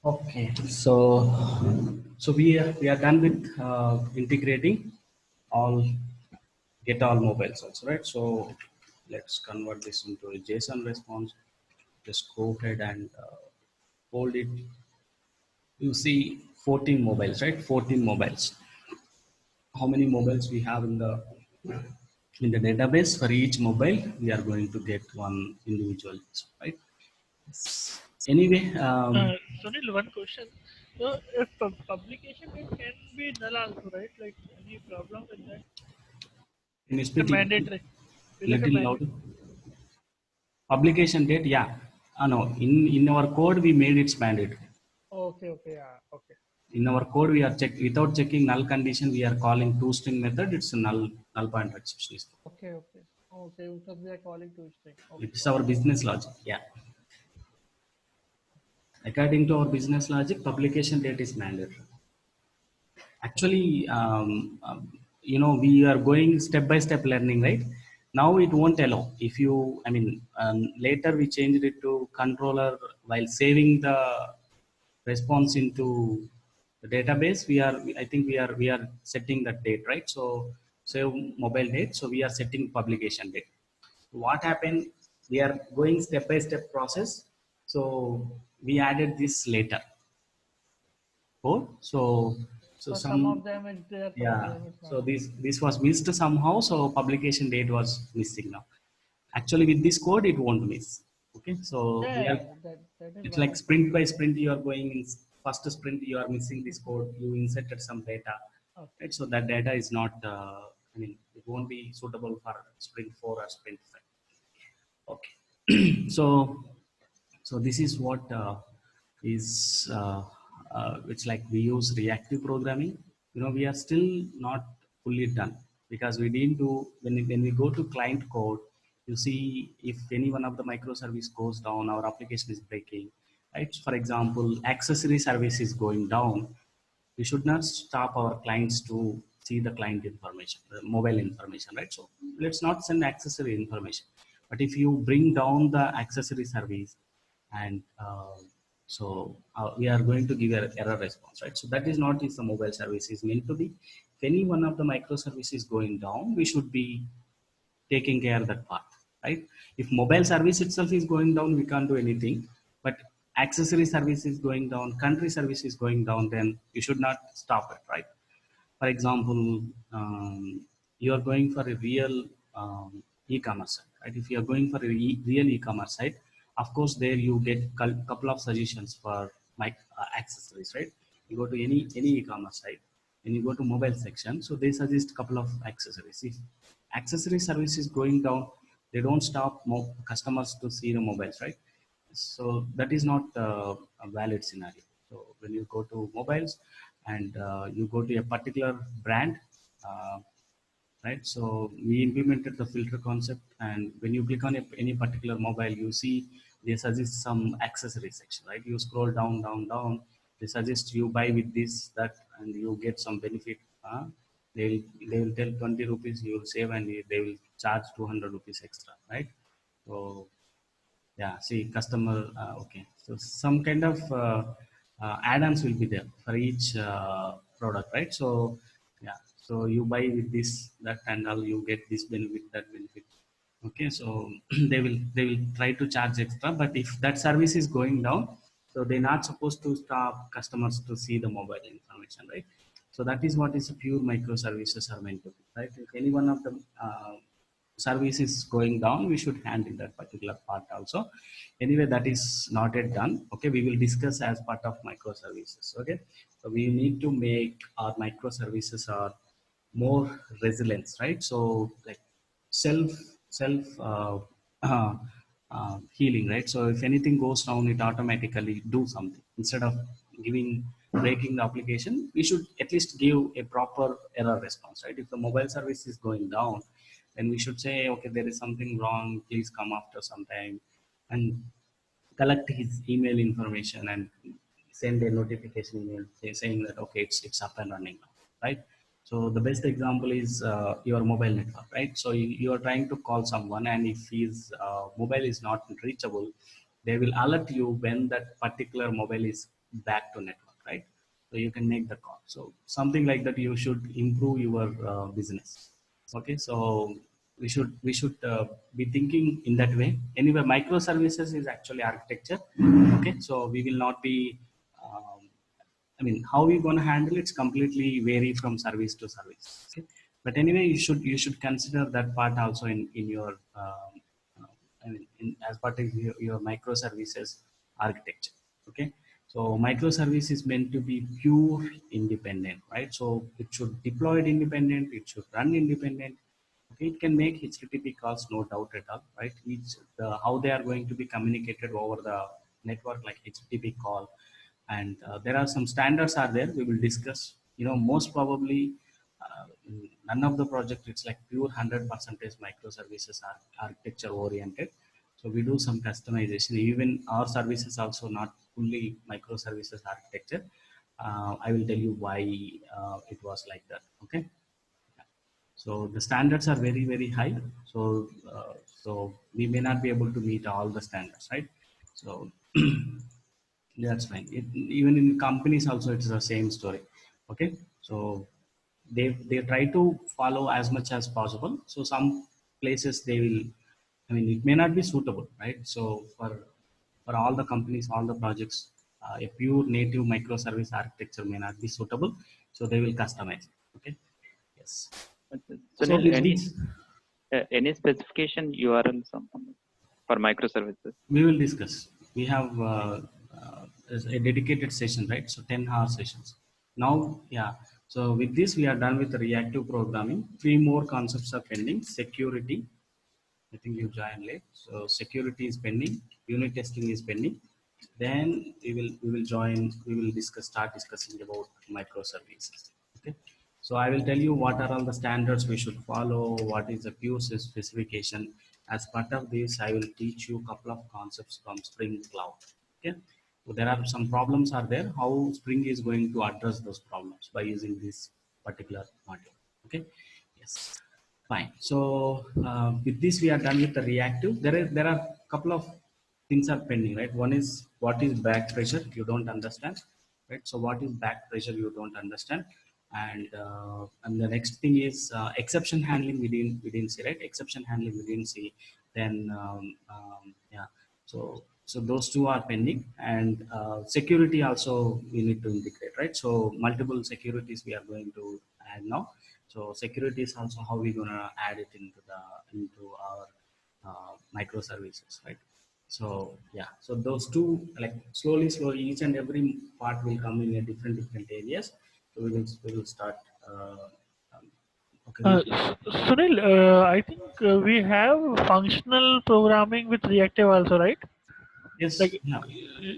Speaker 1: Okay, so we are done with integrating all get all mobiles also, right? So let's convert this into a JSON response. Just go ahead and hold it. You see 14 mobiles, right? 14 mobiles. How many mobiles we have in the database? For each mobile, we are going to get one individual, right? Anyway,
Speaker 2: Sunil, one question. So, if publication it can be null also, right? Like any problem with that?
Speaker 1: can you
Speaker 2: The
Speaker 1: speak
Speaker 2: mandatory. Will it a
Speaker 1: little
Speaker 2: mandate?
Speaker 1: louder? Publication date, yeah. No, in our code we made it mandatory.
Speaker 2: Okay, okay, yeah, okay.
Speaker 1: In our code, we are without checking null condition. We are calling toString method. It's a null pointer exception.
Speaker 2: Okay, okay. Okay, because we are calling to string. Okay,
Speaker 1: It's our
Speaker 2: okay.
Speaker 1: business logic. Yeah. According to our business logic, publication date is mandatory. Actually, we are going step by step learning, right? Now it won't allow. If you, later we changed it to controller while saving the response into the database. I think we are setting that date, right? So save mobile date. So we are setting publication date. What happened? We are going step by step process. So we added this later code. So
Speaker 2: For
Speaker 1: some,
Speaker 2: some of them it's there, some of
Speaker 1: yeah.
Speaker 2: them it's
Speaker 1: So
Speaker 2: not.
Speaker 1: this was missed somehow. So publication date was missing now. Actually, with this code, it won't miss. Okay. So
Speaker 2: Yeah,
Speaker 1: we are.
Speaker 2: yeah, that is
Speaker 1: It's
Speaker 2: one
Speaker 1: like
Speaker 2: of
Speaker 1: sprint by
Speaker 2: publication.
Speaker 1: sprint. You are going in first sprint. You are missing this code. You inserted some data,
Speaker 2: Okay.
Speaker 1: right? So that data is not. It won't be suitable for sprint 4 or sprint 5. Okay. So this is what is it's like we use reactive programming we are still not fully done, because we need to, when we go to client code, you see if any one of the microservice goes down, our application is breaking, right? For example, accessory service is going down, we should not stop our clients to see the client information, the mobile information, right? So let's not send accessory information. But if you bring down the accessory service, and we are going to give an error response, right? So that is not is the mobile service is meant to be. If any one of the microservices is going down, we should be taking care of that part, right? If mobile service itself is going down, we can't do anything. But accessory service is going down, country service is going down, then you should not stop it, right? For example, you are going for a real e-commerce site, right? If you are going for a real e-commerce site, of course, there you get couple of suggestions for accessories, right? You go to any e-commerce site, and you go to mobile section, so they suggest a couple of accessories. If accessory service is going down, they don't stop customers to see the mobiles, right? So that is not a valid scenario. So when you go to mobiles, and you go to a particular brand, uh, right? So we implemented the filter concept, and when you click on any particular mobile, you see they suggest some accessory section, right? You scroll down, down, down. They suggest you buy with this, that, and you get some benefit. They will tell 20 rupees you will save, and they will charge 200 rupees extra, right? So yeah, see customer, okay, so some kind of add-ons will be there for each product, right? So yeah, so you buy with this, that, and all, you get this benefit, that benefit. Okay, so they will try to charge extra, but if that service is going down, so they're not supposed to stop customers to see the mobile information, right? So that is what is pure microservices are meant to be, right? If any one of the service is going down, we should handle that particular part also. Anyway, that is not yet done. Okay, we will discuss as part of microservices. Okay, so we need to make our microservices are more resilience, right? So like self self uh, healing, right? So if anything goes down, it automatically do something. Instead of giving breaking the application, we should at least give a proper error response, right? If the mobile service is going down, then we should say, okay, there is something wrong, please come after some time, and collect his email information and send a notification email saying that okay, it's up and running now, right? So the best example is your mobile network, right? So you are trying to call someone, and if his mobile is not reachable, they will alert you when that particular mobile is back to network, right? So you can make the call. So something like that, you should improve your business. Okay, so we should be thinking in that way. Anyway, microservices is actually architecture. Okay, so we will not be um, I mean, how we going to handle it's completely vary from service to service. Okay, but anyway, you should consider that part also in your as part of your microservices architecture. Okay, so microservice is meant to be pure independent, right? So it should deploy it independent, it should run independent. Okay, it can make HTTP calls, no doubt at all, right? How they are going to be communicated over the network, like HTTP call, and there are some standards are there. We will discuss. Most probably, none of the project it's like pure 100% microservices are architecture oriented. So we do some customization. Even our services also not fully microservices architecture. I will tell you why it was like that. Okay. So the standards are very, very high. So we may not be able to meet all the standards, right? So that's fine. Even in companies also, it's the same story. Okay, so they try to follow as much as possible. So some places they will. I mean, it may not be suitable, right? So for all the companies, all the projects, a pure native microservice architecture may not be suitable. So they will customize. Okay. Yes. So
Speaker 4: Sunil,
Speaker 1: with this,
Speaker 4: any specification URL something for microservices?
Speaker 1: we will discuss. We have a dedicated session, right? So 10-hour sessions. Now, yeah. So with this, we are done with the reactive programming. 3 more concepts are pending. Security. I think you joined late. So security is pending. Unit testing is pending. Then we will start discussing about microservices. Okay. So I will tell you what are all the standards we should follow, what is the QSys specification. As part of this, I will teach you a couple of concepts from Spring Cloud. Okay. So there are some problems are there, how Spring is going to address those problems by using this particular module. Okay. Yes. Fine. So with this, we are done with the reactive. There are a couple of things are pending, right? One is what is back pressure? You don't understand, right? So what is back pressure? You don't understand. And the next thing is exception handling. We didn't see, right? Exception handling we didn't see. Then yeah. So those two are pending, and security also we need to integrate, right? So multiple securities we are going to add now. So security is also how we're gonna add it into our microservices, right? So yeah, so those two, like slowly, each and every part will come in a different areas. So we will start. Um, okay.
Speaker 2: Sunil, I think we have functional programming with reactive also, right?
Speaker 1: Yes.
Speaker 2: Like,
Speaker 1: Yeah.
Speaker 2: no,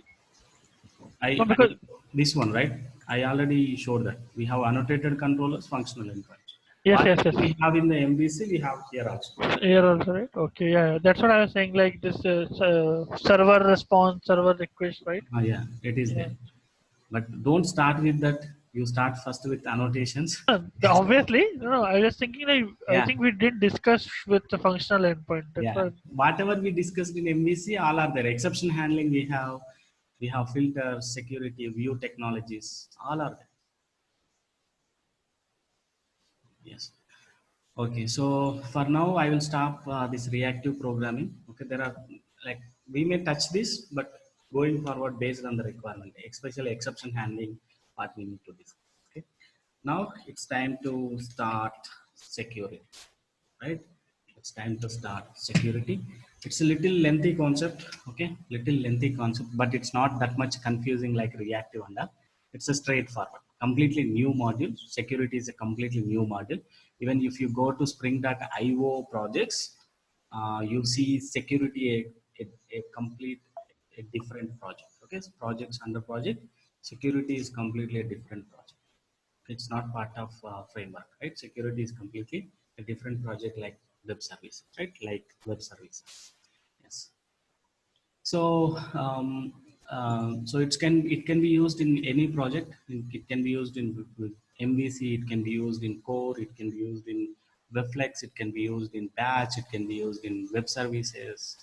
Speaker 1: I
Speaker 2: because
Speaker 1: this one, right? I already showed that we have annotated controllers, functional endpoints.
Speaker 2: yes,
Speaker 1: What
Speaker 2: yes, yes.
Speaker 1: we have in the MVC, we have here also.
Speaker 2: Here also, right? Okay, yeah, that's what I was saying. Like this server response, server request, right?
Speaker 1: Yeah, it is
Speaker 2: Yeah.
Speaker 1: there. But don't start with that. You start first with annotations.
Speaker 2: Obviously, no, I was thinking like I
Speaker 1: Yeah,
Speaker 2: think we didn't discuss with the functional endpoint. That's
Speaker 1: yeah.
Speaker 2: why.
Speaker 1: Whatever we discussed in MVC, all are there. Exception handling, we have filters, security, view technologies, all are there. Yes. Okay, so for now, I will stop this reactive programming. Okay, there are like we may touch this, but going forward based on the requirement, especially exception handling, what we need to discuss. Okay, now it's time to start security, right? It's time to start security. It's a little lengthy concept, okay? Little lengthy concept, but it's not that much confusing like reactive and all. It's a straightforward, completely new module. Security is a completely new module. Even if you go to Spring.io projects, you see security a complete a different project. Okay, so projects under project, security is completely a different project. It's not part of framework, right? Security is completely a different project like web services, right? Like web services. Yes. So it can be used in any project. It can be used in with MVC. It can be used in core. It can be used in Webflex. It can be used in batch. It can be used in web services,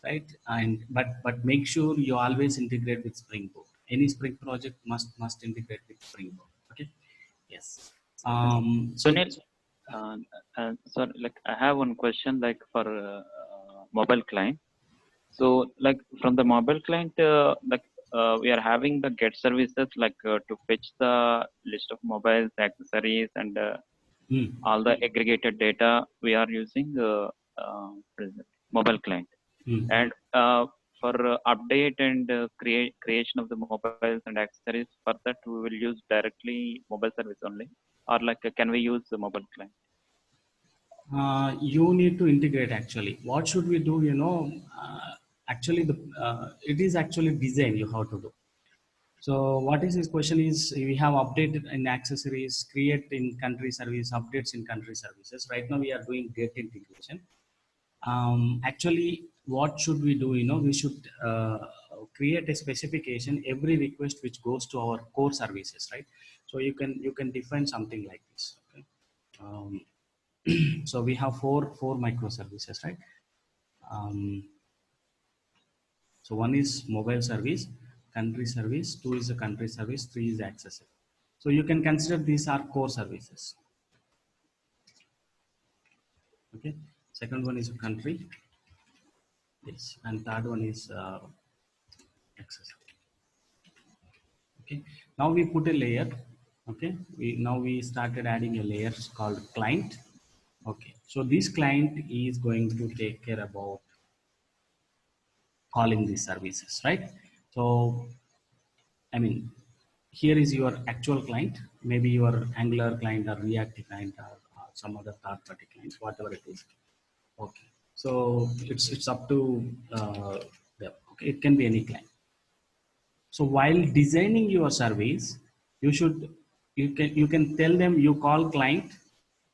Speaker 1: right? And but make sure you always integrate with Spring Boot. Any Spring project must integrate with Spring Boot. Okay. Yes. So
Speaker 4: Sunil, uh, sorry, like I have one question, like for mobile client. So, like from the mobile client, we are having the get services, like to fetch the list of mobiles, accessories, and
Speaker 1: hmm,
Speaker 4: all the aggregated data we are using what is it? Mobile client.
Speaker 1: hmm.
Speaker 4: And for update and creation of the mobiles and accessories, for that we will use directly mobile service only, or like can we use the mobile client?
Speaker 1: You need to integrate actually. What should we do? Actually, it is actually design you have to do. So what is his question is we have updated in accessories, create in country service, updates in country services. Right now we are doing data integration. Actually, what should we do? We should create a specification every request which goes to our core services, right? So you can define something like this. Okay. Um, so we have four microservices, right? Um, so one is mobile service, country service, two is a country service, three is accessible. So you can consider these are core services. Okay. Second one is a country. Yes. And third one is accessible. Okay. Now we put a layer. Okay. We started adding a layer called client. Okay. So this client is going to take care about calling these services, right? So I mean, here is your actual client, maybe your Angular client or React client or some other third-party client, whatever it is. Okay, so it's up to them. Okay, it can be any client. So while designing your service, you should you can tell them you call client,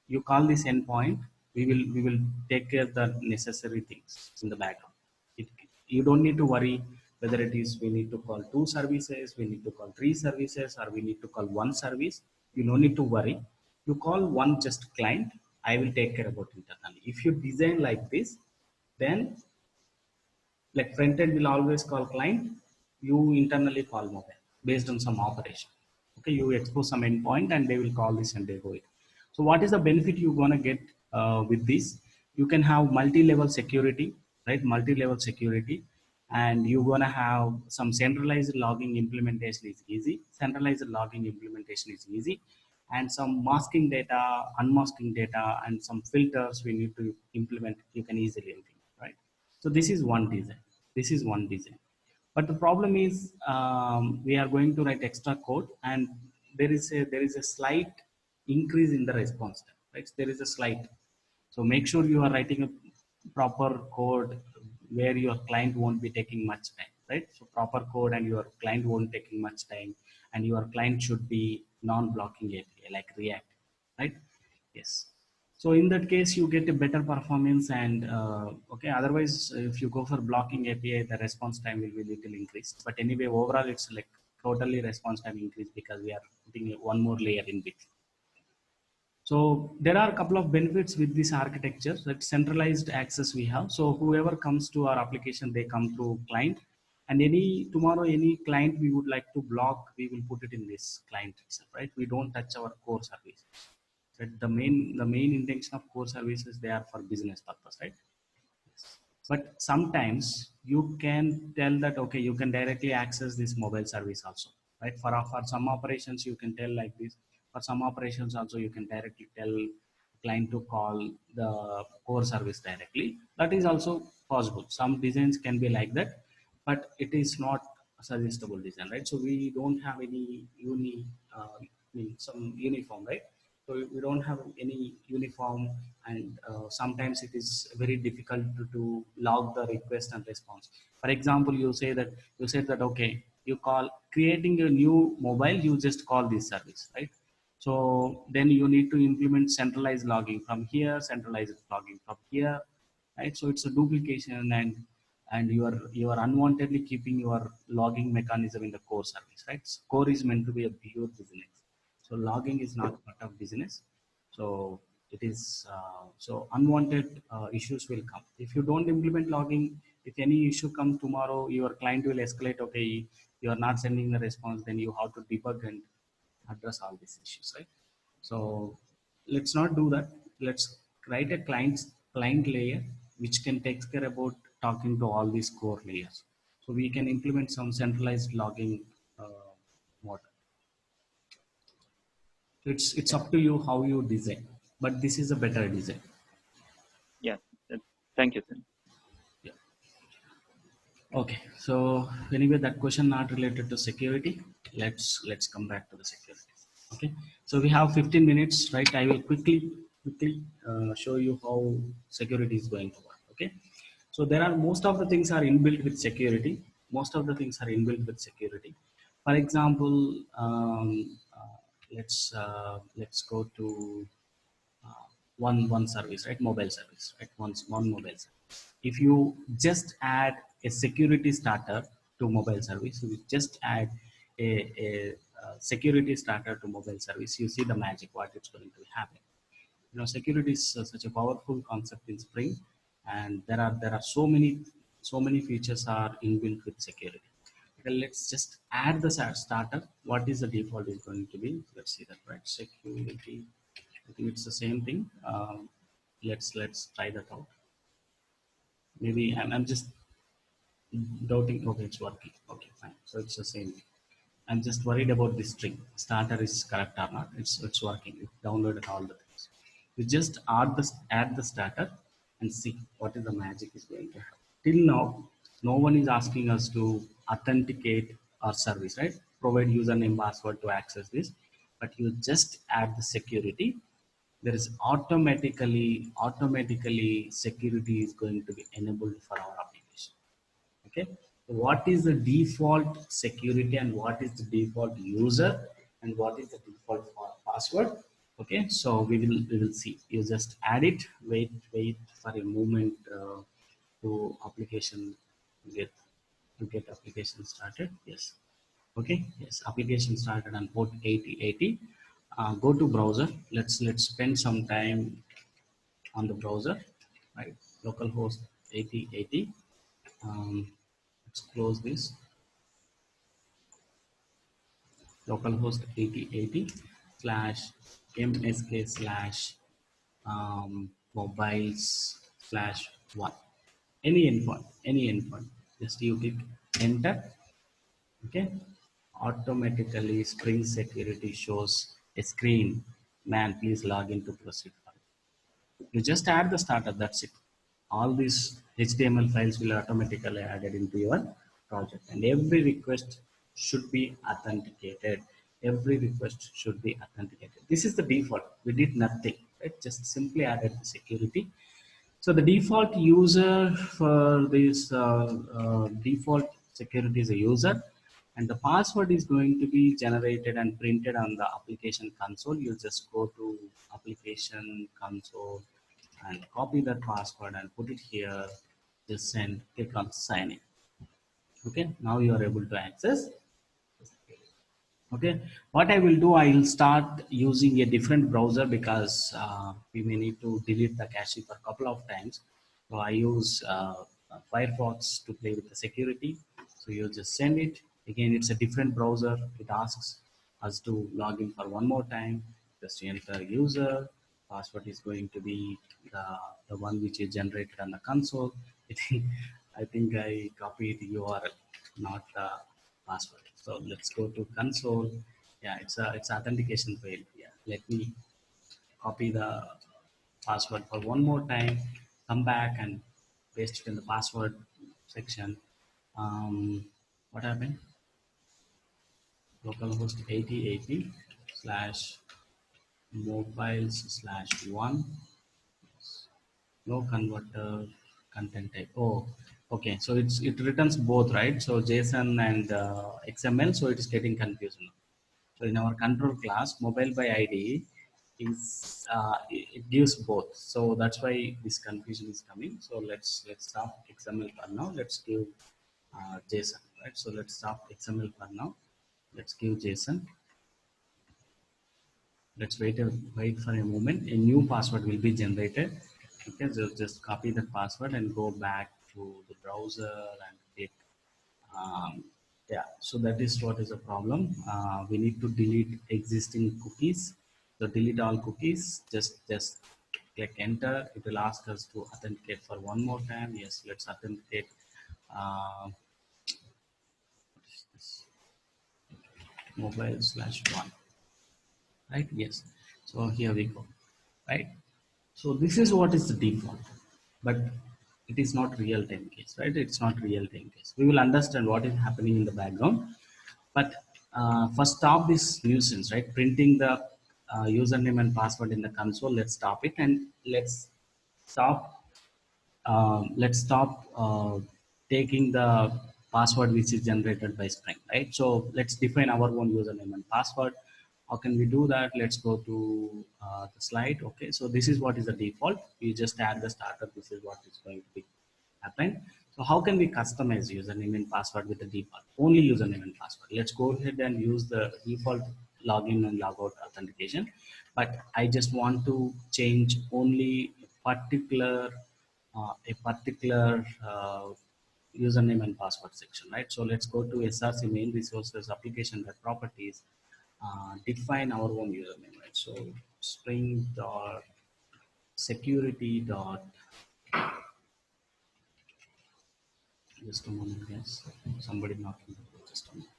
Speaker 1: you call this endpoint, we will take care of the necessary things in the background. it, you don't need to worry whether it is we need to call two services, we need to call three services, or we need to call one service. You don't need to worry. You call one just client, I will take care about internally. If you design like this, then like front end will always call client, you internally call mobile based on some operation. Okay, you expose some endpoint and they will call this and they go it. So what is the benefit you're going to get with this? You can have multi-level security, right? Multi-level security, and you're going to have some centralized logging implementation is easy. Centralized logging implementation is easy, and some masking data, unmasking data, and some filters we need to implement. You can easily implement, right? So this is one design. This is one design. But the problem is we are going to write extra code, and there is a slight increase in the response time. Right? There is a slight. So make sure you are writing a proper code where your client won't be taking much time. Right? So proper code and your client won't taking much time, and your client should be non-blocking API like React. Right? Yes. So in that case, you get a better performance, and okay. Otherwise, if you go for blocking API, the response time will be little increased. But anyway, overall, it's like totally response time increase because we are putting one more layer in between. So there are a couple of benefits with this architecture. Like centralized access we have. So whoever comes to our application, they come through client, and tomorrow any client we would like to block, we will put it in this client itself, right? We don't touch our core service. Right? The main intention of core services, they are for business purpose, right? But sometimes you can tell that okay, you can directly access this mobile service also, right? For some operations you can tell like this. For some operations also you can directly tell client to call the core service directly. That is also possible. Some designs can be like that, but it is not a suggestible design, right? So we don't have any some uniform, right? So we don't have any uniform, and sometimes it is very difficult to log the request and response. For example, you said that okay, you call creating a new mobile, you just call this service, right? So then you need to implement centralized logging from here, centralized logging from here, right? So it's a duplication, and you are unwantedly keeping your logging mechanism in the core service, right? So core is meant to be a pure business. So logging is not part of business. So it is so unwanted issues will come if you don't implement logging. If any issue comes tomorrow, your client will escalate. Okay, you are not sending the response. Then you have to debug and address all these issues, right? So let's not do that. Let's write a client layer which can take care about talking to all these core layers. So we can implement some centralized logging model. It's
Speaker 4: Yeah.
Speaker 1: up to you how you design, but this is a better design.
Speaker 4: Yeah. Thank you, sir.
Speaker 1: Yeah. Okay. So anyway, that question not related to security. Let's come back to the security. Okay. So we have 15 minutes, right? I will quickly show you how security is going to work. Okay. So there are most of the things are inbuilt with security. Most of the things are inbuilt with security. For example, let's go to one service, right? Mobile service, right? One mobile service. If you just add a security starter to mobile service, you just add a security starter to mobile service, you see the magic what it's going to happen. You know, security is such a powerful concept in Spring, and there are so many features are inbuilt with security. Okay, let's just add the starter. What is the default is going to be? Let's see that, right? Security. I think it's the same thing. Let's try that out. Maybe I'm just doubting. Okay, it's working. Okay, fine. So it's the same thing. I'm just worried about this string. Starter is correct or not. It's working. It downloaded all the things. You just add the starter and see what is the magic is going to happen. Till now, no one is asking us to authenticate our service, right? Provide username password to access this, but you just add the security. There is automatically security is going to be enabled for our application. Okay, what is the default security and what is the default user? and what is the default password. Okay, so we will see. You just add it. Wait for a moment to application get to get application started. Yes. Okay. Yes. Application started on port 8080. Go to browser. Let's spend some time on the browser. Right. Localhost 8080. Let's close this. Localhost 8080 slash msk slash mobiles slash one. Any endpoint. Just you click enter. Okay. Automatically Spring Security shows a screen. Man, please log in to proceed. You just add the starter, that's it. All these HTML files will automatically added into your project, and every request should be authenticated. Every request should be authenticated. This is the default. We did nothing, right? Just simply added the security. So the default user for this default security is a user, and the password is going to be generated and printed on the application console. You just go to application console and copy that password and put it here. Just send, click on sign in. Okay, now you are able to access. Okay, what I will do, I will start using a different browser because we may need to delete the cache for a couple of times. So I use Firefox to play with the security. So you just send it. Again, it's a different browser. It asks us to log in for one more time. Just enter user. Password is going to be the one which is generated on the console. I think I copied URL, not the password. So let's go to console. Yeah, it's authentication failed. Yeah, let me copy the password for one more time. Come back and paste it in the password section. What happened? Localhost 8080 slash mobiles slash one. No converter content type. Oh, okay. So it returns both, right? So JSON and XML. So it is getting confused now. So in our control class, mobile by ID is it gives both. So that's why this confusion is coming. So let's stop XML for now. Let's give JSON, right? So let's stop XML for now. Let's give JSON. Let's wait for a moment. A new password will be generated. Okay, so just copy the password and go back to the browser and click. Yeah, so that is what is the problem. We need to delete existing cookies. So delete all cookies. Just click enter. It will ask us to authenticate for one more time. Yes, let's authenticate. What is this? Mobile slash one. Right? Yes. So here we go. Right? So this is what is the default, but it is not real time case, right? It's not real time case. We will understand what is happening in the background, but first stop this nuisance, right? Printing the username and password in the console. Let's stop it and stop let's stop taking the password which is generated by Spring, right? So let's define our own username and password. How can we do that? Let's go to the slide. Okay, so this is what is the default. You just add the starter. This is what is going to be happen. So how can we customize username and password with the default? Only username and password. Let's go ahead and use the default login and logout authentication. But I just want to change only a particular username and password section, right? So let's go to SRC main resources application properties, define our own username, right? So spring dot security dot, just a moment, guys. Somebody knocking the door, just a moment.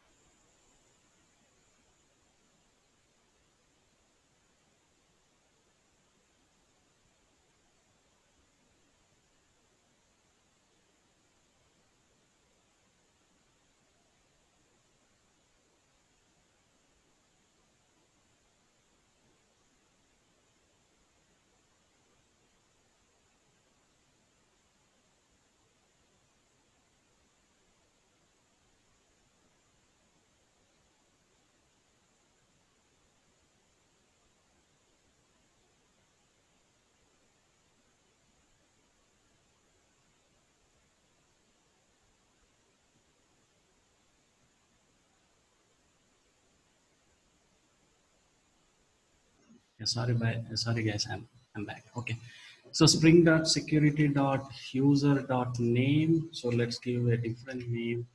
Speaker 1: Yeah, sorry guys, I'm back. Okay. So spring.security.user.name. So let's give a different name.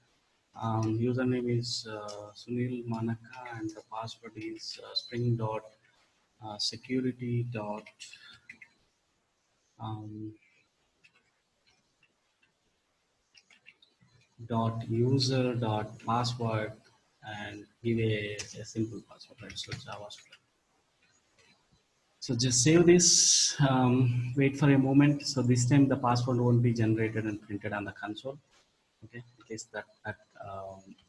Speaker 1: Username is Sunil Manaka and the password is spring.security. Um, user dot password and give a simple password, right? So JavaScript. So just save this, wait for a moment. So this time the password won't be generated and printed on the console. Okay, at least that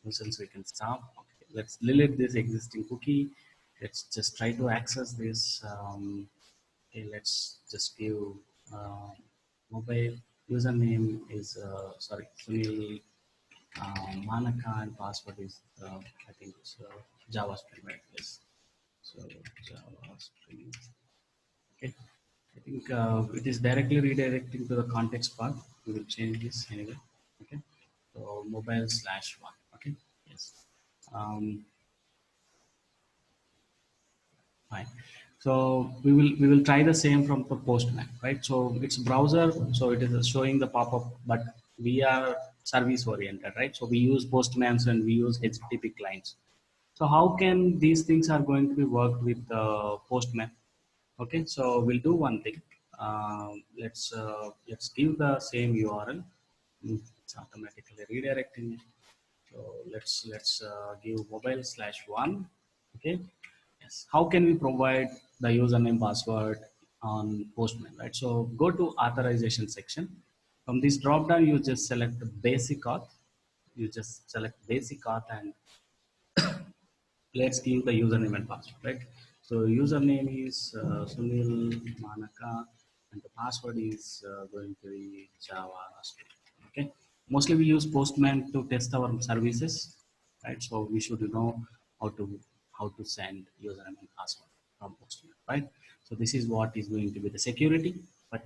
Speaker 1: nuisance we can stop. Okay, let's delete this existing cookie. Let's just try to access this. Okay, let's just give uh, mobile username is Sunil Manaka and password is I think it's Java Spring, right? Yes. So Java Spring. Okay. I think it is directly redirecting to the context part. We will change this anyway. Okay. So mobile/1. Okay. Yes. Um, Fine. So we will try the same from the Postman, right? So it's browser, so it is showing the pop-up, but we are service oriented, right? So we use Postmans and we use HTTP clients. So how can these things are going to be worked with Postman? Okay, so we'll do one thing. Let's give the same URL. It's automatically redirecting it. So let's give mobile/1. Okay. Yes. How can we provide the username password on Postman, right? So go to authorization section. From this drop down, you just select the basic auth. You just select basic auth and let's give the username and password, right? So username is Sunil Manaka and the password is going to be Java Spring. Okay, mostly we use Postman to test our services, right? So we should know how to send username and password from Postman, right? So this is what is going to be the security, but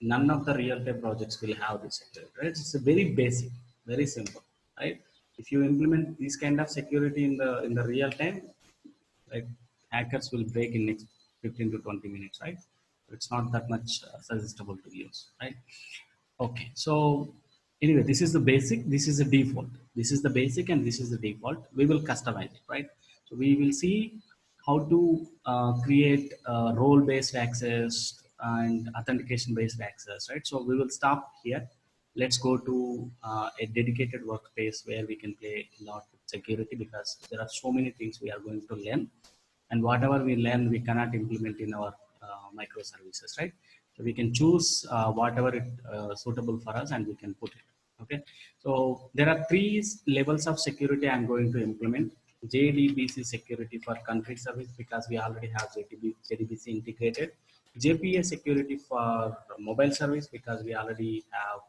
Speaker 1: none of the real-time projects will have this security, right? It's a very basic, very simple, right? If you implement this kind of security in the real time, like hackers will break in next 15 to 20 minutes, right? It's not that much suggestible to use, right? Okay, so anyway, this is the basic, this is the default, this is the basic and this is the default. We will customize it, right? So we will see how to create role-based access and authentication-based access, right? So we will stop here. Let's go to a dedicated workspace where we can play a lot with security because there are so many things we are going to learn, and whatever we learn we cannot implement in our microservices, right? So we can choose whatever it suitable for us and we can put it. Okay, so there are three levels of security I'm going to implement. JDBC security for country service because we already have JDBC integrated. JPA security for mobile service because we already have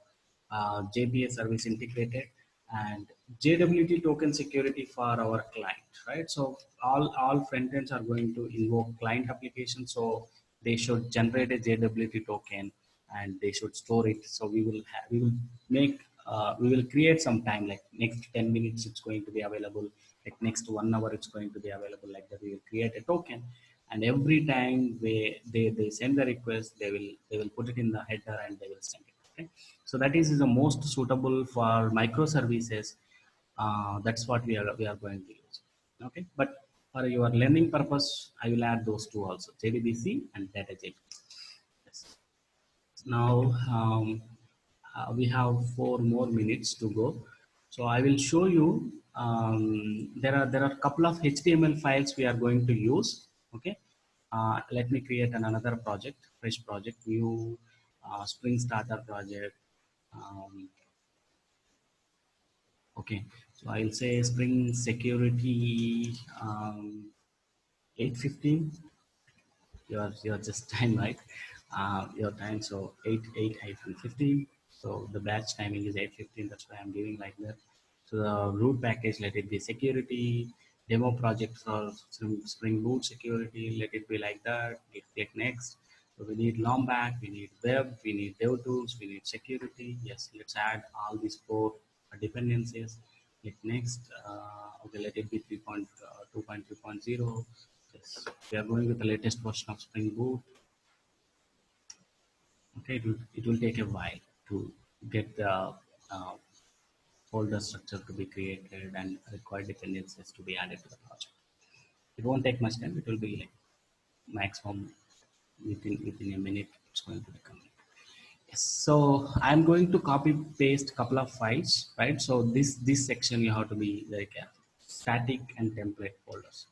Speaker 1: JPA service integrated, and JWT token security for our client, right? So all front ends are going to invoke client application, so they should generate a JWT token and they should store it. So we will make we will create some time, like next 10 minutes it's going to be available, like next 1 hour it's going to be available, like that we will create a token, and every time they send the request, they will put it in the header and they will send it. Okay, so that is the most suitable for microservices. That's what we are going to use. Okay, but for your learning purpose, I will add those two also, JDBC and DataJP. Yes. Now we have 4 more minutes to go, so I will show you. There are a couple of HTML files we are going to use. Okay, let me create another project, fresh project, new Spring Starter project. Um, okay, so I'll say Spring Security 8:15. You're just time, right? Your time, so 8:15. So the batch timing is 8:15. That's why I'm giving like that. So the root package, let it be security demo project for Spring Boot security. Let it be like that. Click next. So we need Lombac, we need web, we need DevTools, we need security. Yes, let's add all these four dependencies. Click next. Okay, let it be 3.2.3.0. Yes, we are going with the latest version of Spring Boot. Okay, it will take a while to get the folder structure to be created and required dependencies to be added to the project. It won't take much time. It will be like maximum within a minute. It's going to be coming. Yes. So I'm going to copy paste couple of files, right? So this section you have to be very careful. Static and template folders.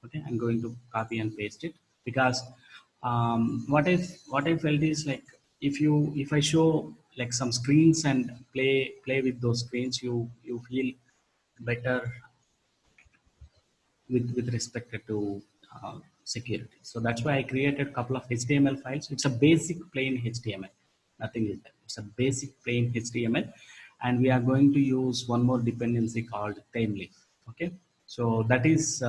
Speaker 1: Okay, I'm going to copy and paste it because what I felt is like if I show like some screens and play with those screens, you feel better with respect to security. So that's why I created a couple of HTML files. It's a basic plain HTML. Nothing is there. It's a basic plain HTML. And we are going to use one more dependency called Thymeleaf. Okay. So that is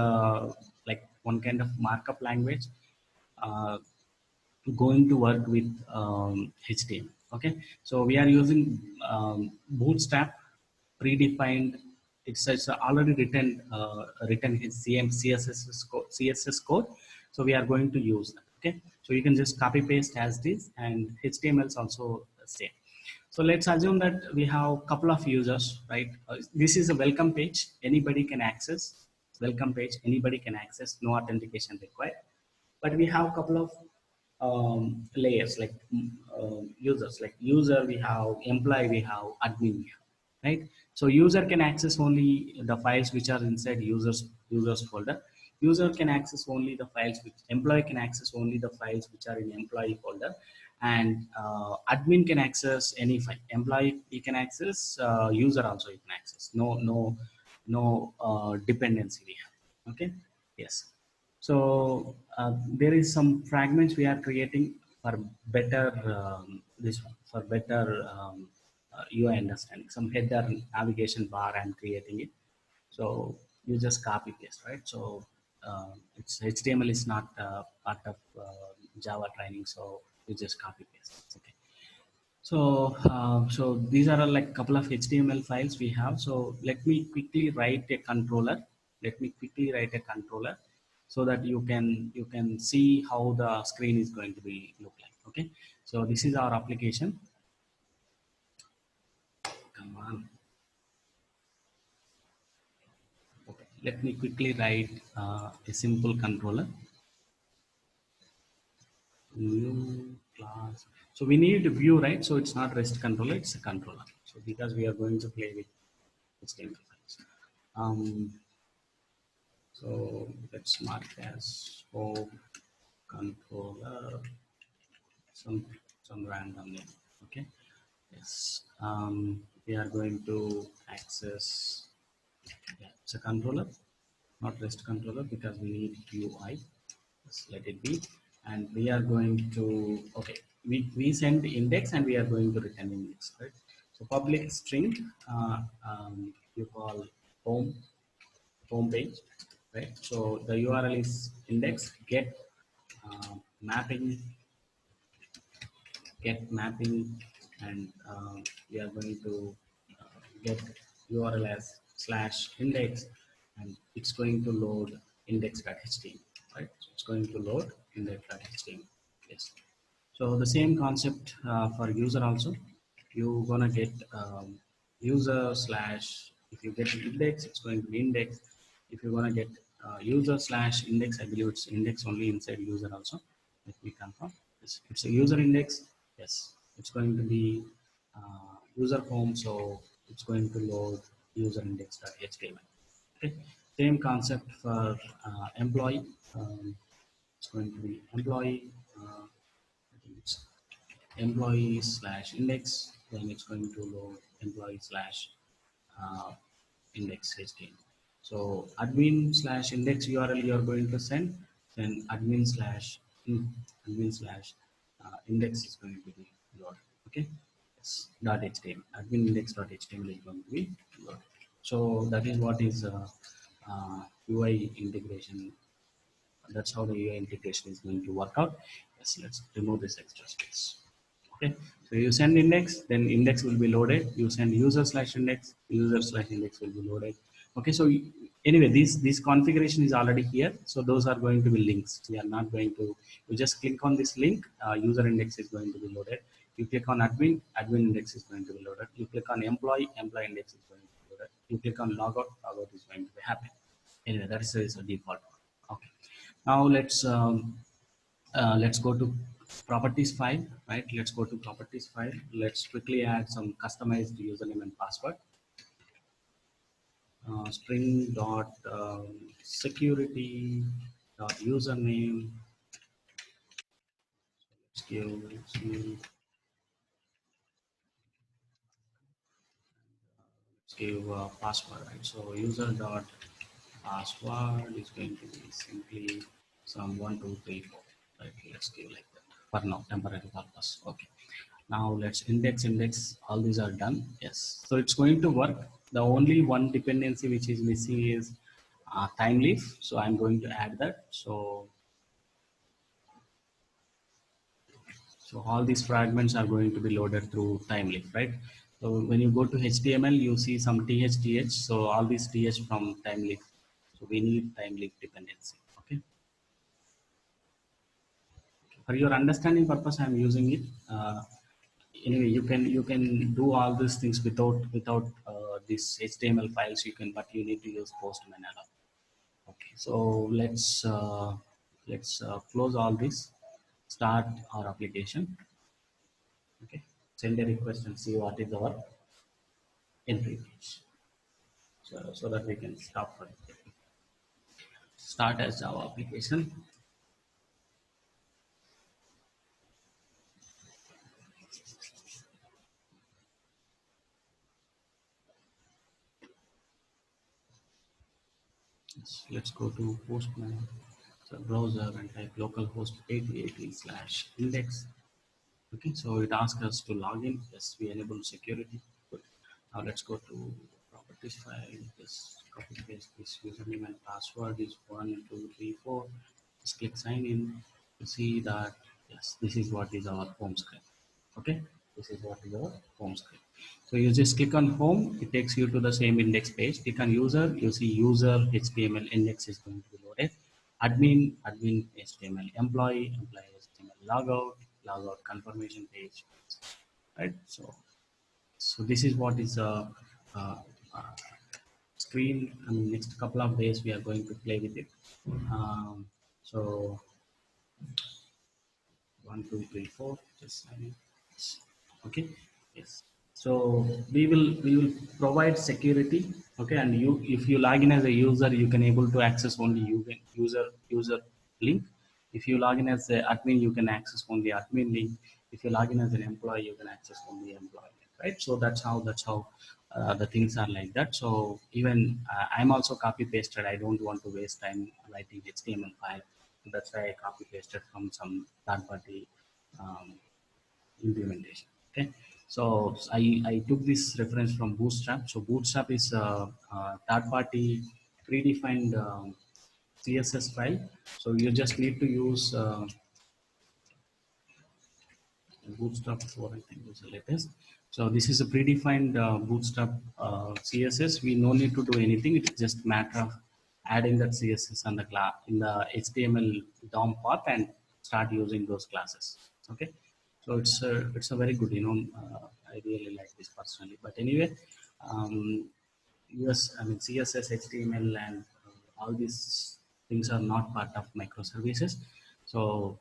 Speaker 1: like one kind of markup language going to work with HTML. Okay. So we are using Bootstrap predefined. It's already written in CSS code. So we are going to use that. Okay, so you can just copy paste as this, and HTML is also the same. So let's assume that we have a couple of users, right? This is a welcome page. Anybody can access. Welcome page. Anybody can access. No authentication required. But we have a couple of layers like users. Like user, we have employee, we have admin, we have, right? So user can access only the files which are inside users folder. User can access only the files which employee can access only the files which are in employee folder, and admin can access any file. Employee he can access, user also he can access. No dependency we have. Okay. Yes. So there is some fragments we are creating for better this one for better UI understanding. Some header navigation bar I'm creating it. So you just copy paste, right? So it's HTML is not part of Java training, so you just copy paste. Okay. So these are like couple of HTML files we have. So let me quickly write a controller. Let me quickly write a controller so that you can see how the screen is going to be look like. Okay. So this is our application. Come on. Okay. Let me quickly write a simple controller. New class. So we need a view, right? So it's not REST controller, it's a controller. So because we are going to play with HTML files. So let's mark as home controller, some random name. Okay. Yes. We are going to access. Yeah, it's a controller, not REST controller because we need UI. Just let it be. And we are going to, okay, we send index and we are going to return index, right? So public string, you call home page, right? So the URL is index get mapping, and we are going to get URL as /index, and it's going to load index.html, right? So it's going to load index.html. Yes. So the same concept for user also. You're gonna get user slash. If you get index, it's going to be index. If you're gonna get user slash index, I believe it's index only inside user also. Let me confirm. It's a user index. Yes, it's going to be user home, so it's going to load user index.html. Okay. Same concept for employee. It's going to be employee. I think it's employee slash index. Then it's going to load employee slash uh, index HTML. So admin slash index URL you are going to send, then admin slash index is going to be loaded. Okay, it's .html. Admin index.html is going to be loaded. So that is what is UI integration. That's how the UI integration is going to work out. Yes, let's remove this extra space. Okay, so you send index, then index will be loaded. You send user slash index will be loaded. Okay, so anyway, this configuration is already here. So those are going to be links. We are not going to, you just click on this link, user index is going to be loaded. You click on admin, admin index is going to be loaded. You click on employee, employee index is going to be loaded. You click on logout, logout is going to be happen. Anyway, that is a default. Okay, now let's go to properties file, right? Let's go to properties file. Let's quickly add some customized username and password. String dot security dot username. Let's give password, right? So user dot password is going to be simply some 1 2 3 4, right? Let's give like that for now, temporary purpose. Okay, now let's index all these are done. Yes, so it's going to work. The only one dependency which is missing is time leaf, so I'm going to add that. So all these fragments are going to be loaded through time leaf, right? So when you go to HTML, you see some th. So all these th from time leaf. So we need time leaf dependency. Okay. For your understanding purpose, I'm using it. Anyway, you can do all these things without these HTML files. You can, but you need to use Postman alone. Okay. So let's close all this. Start our application. Okay, send a request and see what is our entry page, so that we can stop for it. Start as Java application. Let's go to Postman, so browser, and type localhost 8080/index. Okay, so it asks us to log in. Yes, we enable security. Good. Now let's go to properties file. Just copy paste this username and password is 1 2 3 4. Just click sign in. You see that yes, this is what is our home screen. Okay, this is what is our home screen. So you just click on home, it takes you to the same index page. Click on user, you see user HTML index is going to be loaded. Admin HTML, employee HTML, logout confirmation page, right? So this is what is uh, screen. I mean, next couple of days we are going to play with it. So 1 2 3 4, just sign in. Okay, yes, so we will provide security. Okay, and you, if you log in as a user, you can able to access only user link. If you log in as a admin, you can access only admin link. If you log in as an employee, you can access only employee link, right? So that's how the things are like that. So even I'm also copy pasted. I don't want to waste time writing HTML file. That's why I copy pasted from some third party um, implementation. Okay, so I took this reference from Bootstrap. So Bootstrap is a third party predefined CSS file. So you just need to use Bootstrap 4, I think is the latest. So this is a predefined Bootstrap CSS. We no need to do anything. It's just matter of adding that CSS on the class in the HTML DOM path and start using those classes. Okay, so it's a very good. I really like this personally. But anyway, yes, I mean CSS, HTML, and all these things are not part of microservices. So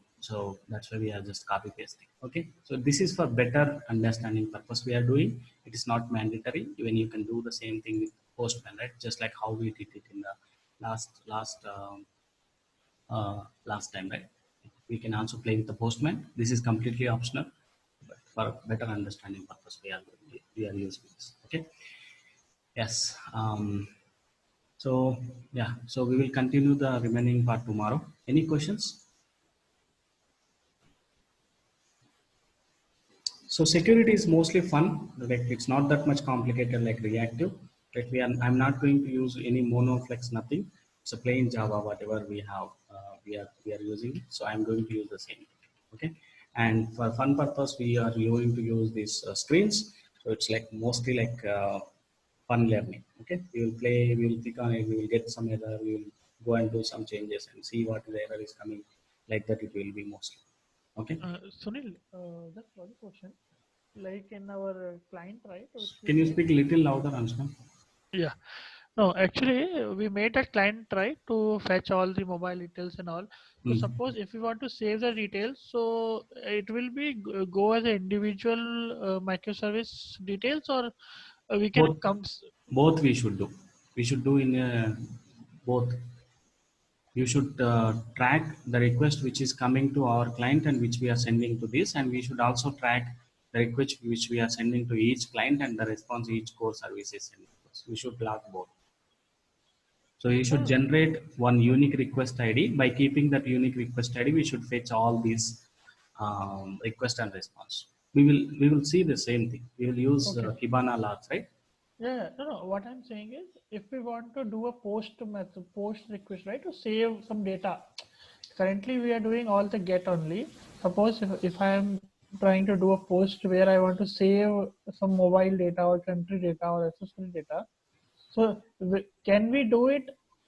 Speaker 1: that's why we are just copy pasting. Okay, so this is for better understanding purpose we are doing. It is not mandatory. Even you can do the same thing with Postman, right? Just like how we did it in the last time, right? We can also play with the Postman. This is completely optional, but for better understanding purpose we are using this. Okay. Yes. So yeah, so we will continue the remaining part tomorrow. Any questions? So security is mostly fun. Like it's not that much complicated like reactive. Like I'm not going to use any monoflex, nothing. It's a plain Java, whatever we have, we are using. So I'm going to use the same. Okay. And for fun purpose, we are going to use these screens. So it's like mostly like fun learning. Okay, we will play, we will click on it, we will get some error, we will go and do some changes and see what the error is coming. Like that, it will be mostly. Okay.
Speaker 2: Sunil, just one question. Like in our client, right? Which we
Speaker 1: Can you
Speaker 2: made.
Speaker 1: speak a little louder, Anushka?
Speaker 2: Yeah. No, actually, we made a client try to fetch all the mobile details and all. So
Speaker 1: Hmm.
Speaker 2: suppose if we want to save the details, so it will be go as an individual microservice details, or we can
Speaker 1: Both,
Speaker 2: come.
Speaker 1: both we should do. We should do in both. You should track the request which is coming to our client and which we are sending to this, and we should also track the request which we are sending to each client and the response each core service is sending to us. We should log both. So you should
Speaker 2: No,
Speaker 1: generate one unique request ID. By keeping that unique request ID, we should fetch all these request and response. We will see the same thing. We will use
Speaker 2: okay.
Speaker 1: Kibana logs, right?
Speaker 2: Yeah, no, no. What I'm saying is, if we want to do a post method, post request, right, to save some data. Currently, we are doing all the get only. Suppose if I am trying to do a post where I want to save some mobile data or country data or accessory data, so can we do it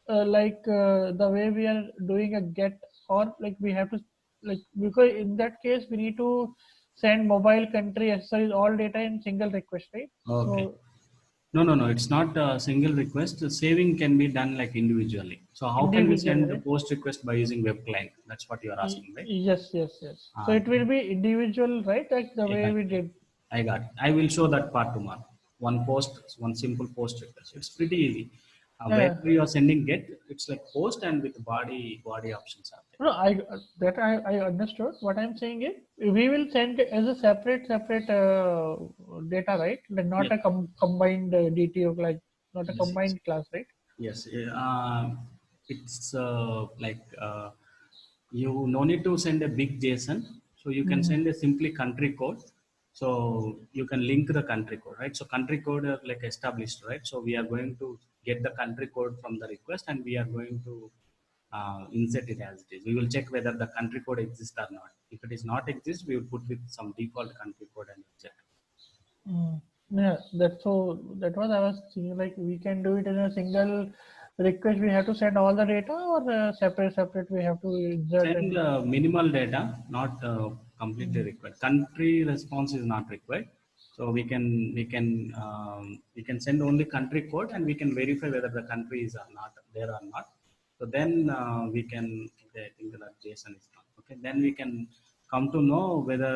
Speaker 2: the way we are doing a get, or like we have to like, because in that case we need to send mobile, country, accessories, all data in single request, right?
Speaker 1: Okay.
Speaker 2: So
Speaker 1: No. It's not a single request. The saving can be done like individually. So how can we
Speaker 2: individually,
Speaker 1: send the
Speaker 2: right?
Speaker 1: post request by using web client? That's what you are asking, right?
Speaker 2: Yes. So
Speaker 1: Uh,
Speaker 2: it will be individual, right? Like the
Speaker 1: I
Speaker 2: way
Speaker 1: got
Speaker 2: we
Speaker 1: it.
Speaker 2: did.
Speaker 1: I got it. I will show that part tomorrow. One post, one simple post request. It's pretty easy.
Speaker 2: Yeah.
Speaker 1: Wherever you are sending get, it's like post and with body options are there.
Speaker 2: No, I understood. What I'm saying is we will send it as a separate data, right? Like not
Speaker 1: Yes,
Speaker 2: a combined DTO, like not a
Speaker 1: yes.
Speaker 2: combined class, right?
Speaker 1: Yes, it's like you no need to send a big JSON. So you can
Speaker 2: Mhm.
Speaker 1: send a simply country code. So you can link the country code, right? So country code are like established, right? So we are going to get the country code from the request and we are going to insert it as it is. We will check whether the country code exists or not. If it is not exist, we will put with some default country code and check.
Speaker 2: Mm. Yeah, that was I was thinking, like we can do it in a single request. We have to send all the data, or separate we have to insert
Speaker 1: Send
Speaker 2: and.
Speaker 1: minimal data, not completely
Speaker 2: Mm.
Speaker 1: required. Country response is not required. So we can send only country code and we can verify whether the country is or not there or not. So then we can, okay, I think that JSON is not okay. Then we can come to know whether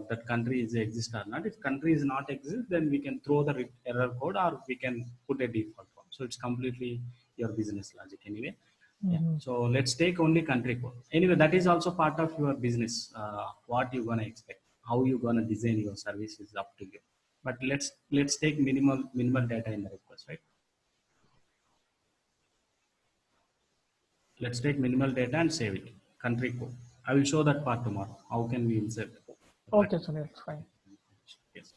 Speaker 1: that country is exist or not. If country is not exist, then we can throw the error code or we can put a default one. So it's completely your business logic anyway. Yeah.
Speaker 2: Mhm.
Speaker 1: So let's take only country code. Anyway, that is also part of your business. What you gonna expect, how you gonna design your service is up to you. But let's take minimal data in the request, right? Let's take minimal data and save it. Country code. I will show that part tomorrow. How can we insert the
Speaker 2: Okay,
Speaker 1: country?
Speaker 2: Sunil, fine.
Speaker 1: Yes.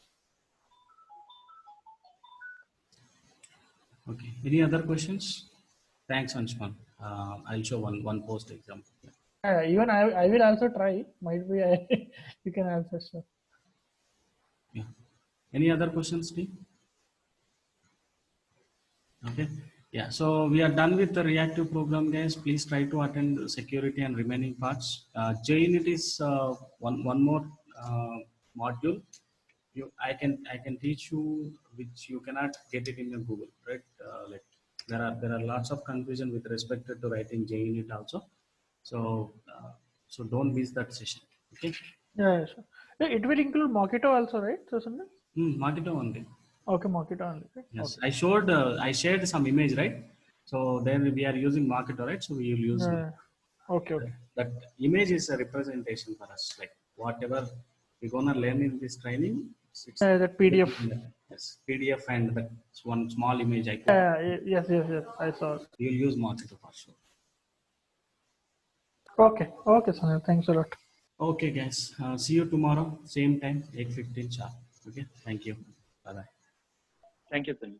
Speaker 1: Okay. Any other questions? Thanks, Anshuman. I'll show one post example.
Speaker 2: Even I will also try. Might be you can answer, sir.
Speaker 1: Yeah. Any other questions, team? Okay. Yeah. So we are done with the reactive program, guys. Please try to attend the security and remaining parts. JUnit is one more module. I can teach you which you cannot get it in your Google, right? Like there are lots of confusion with respect to writing JUnit also. So don't miss that session. Okay.
Speaker 2: Yeah, sure. Yeah, it will include Mockito also, right? So Sunil?
Speaker 1: Market only.
Speaker 2: Okay, Mockito only. Right?
Speaker 1: Yes,
Speaker 2: Okay.
Speaker 1: I shared some image, right? So then we are using Marketo, right? So we will use
Speaker 2: Yeah. Okay.
Speaker 1: that image is a representation for us. Like whatever we're gonna learn in this training, it's
Speaker 2: That PDF.
Speaker 1: yes, PDF and that one small image I put.
Speaker 2: Yes. I saw.
Speaker 1: We'll use Marketo for sure.
Speaker 2: Okay, Sunil. Thanks a lot.
Speaker 1: Okay, guys. See you tomorrow, same time, 8:15 sharp. Okay. Thank you. Bye bye.
Speaker 4: Thank you, Sunil.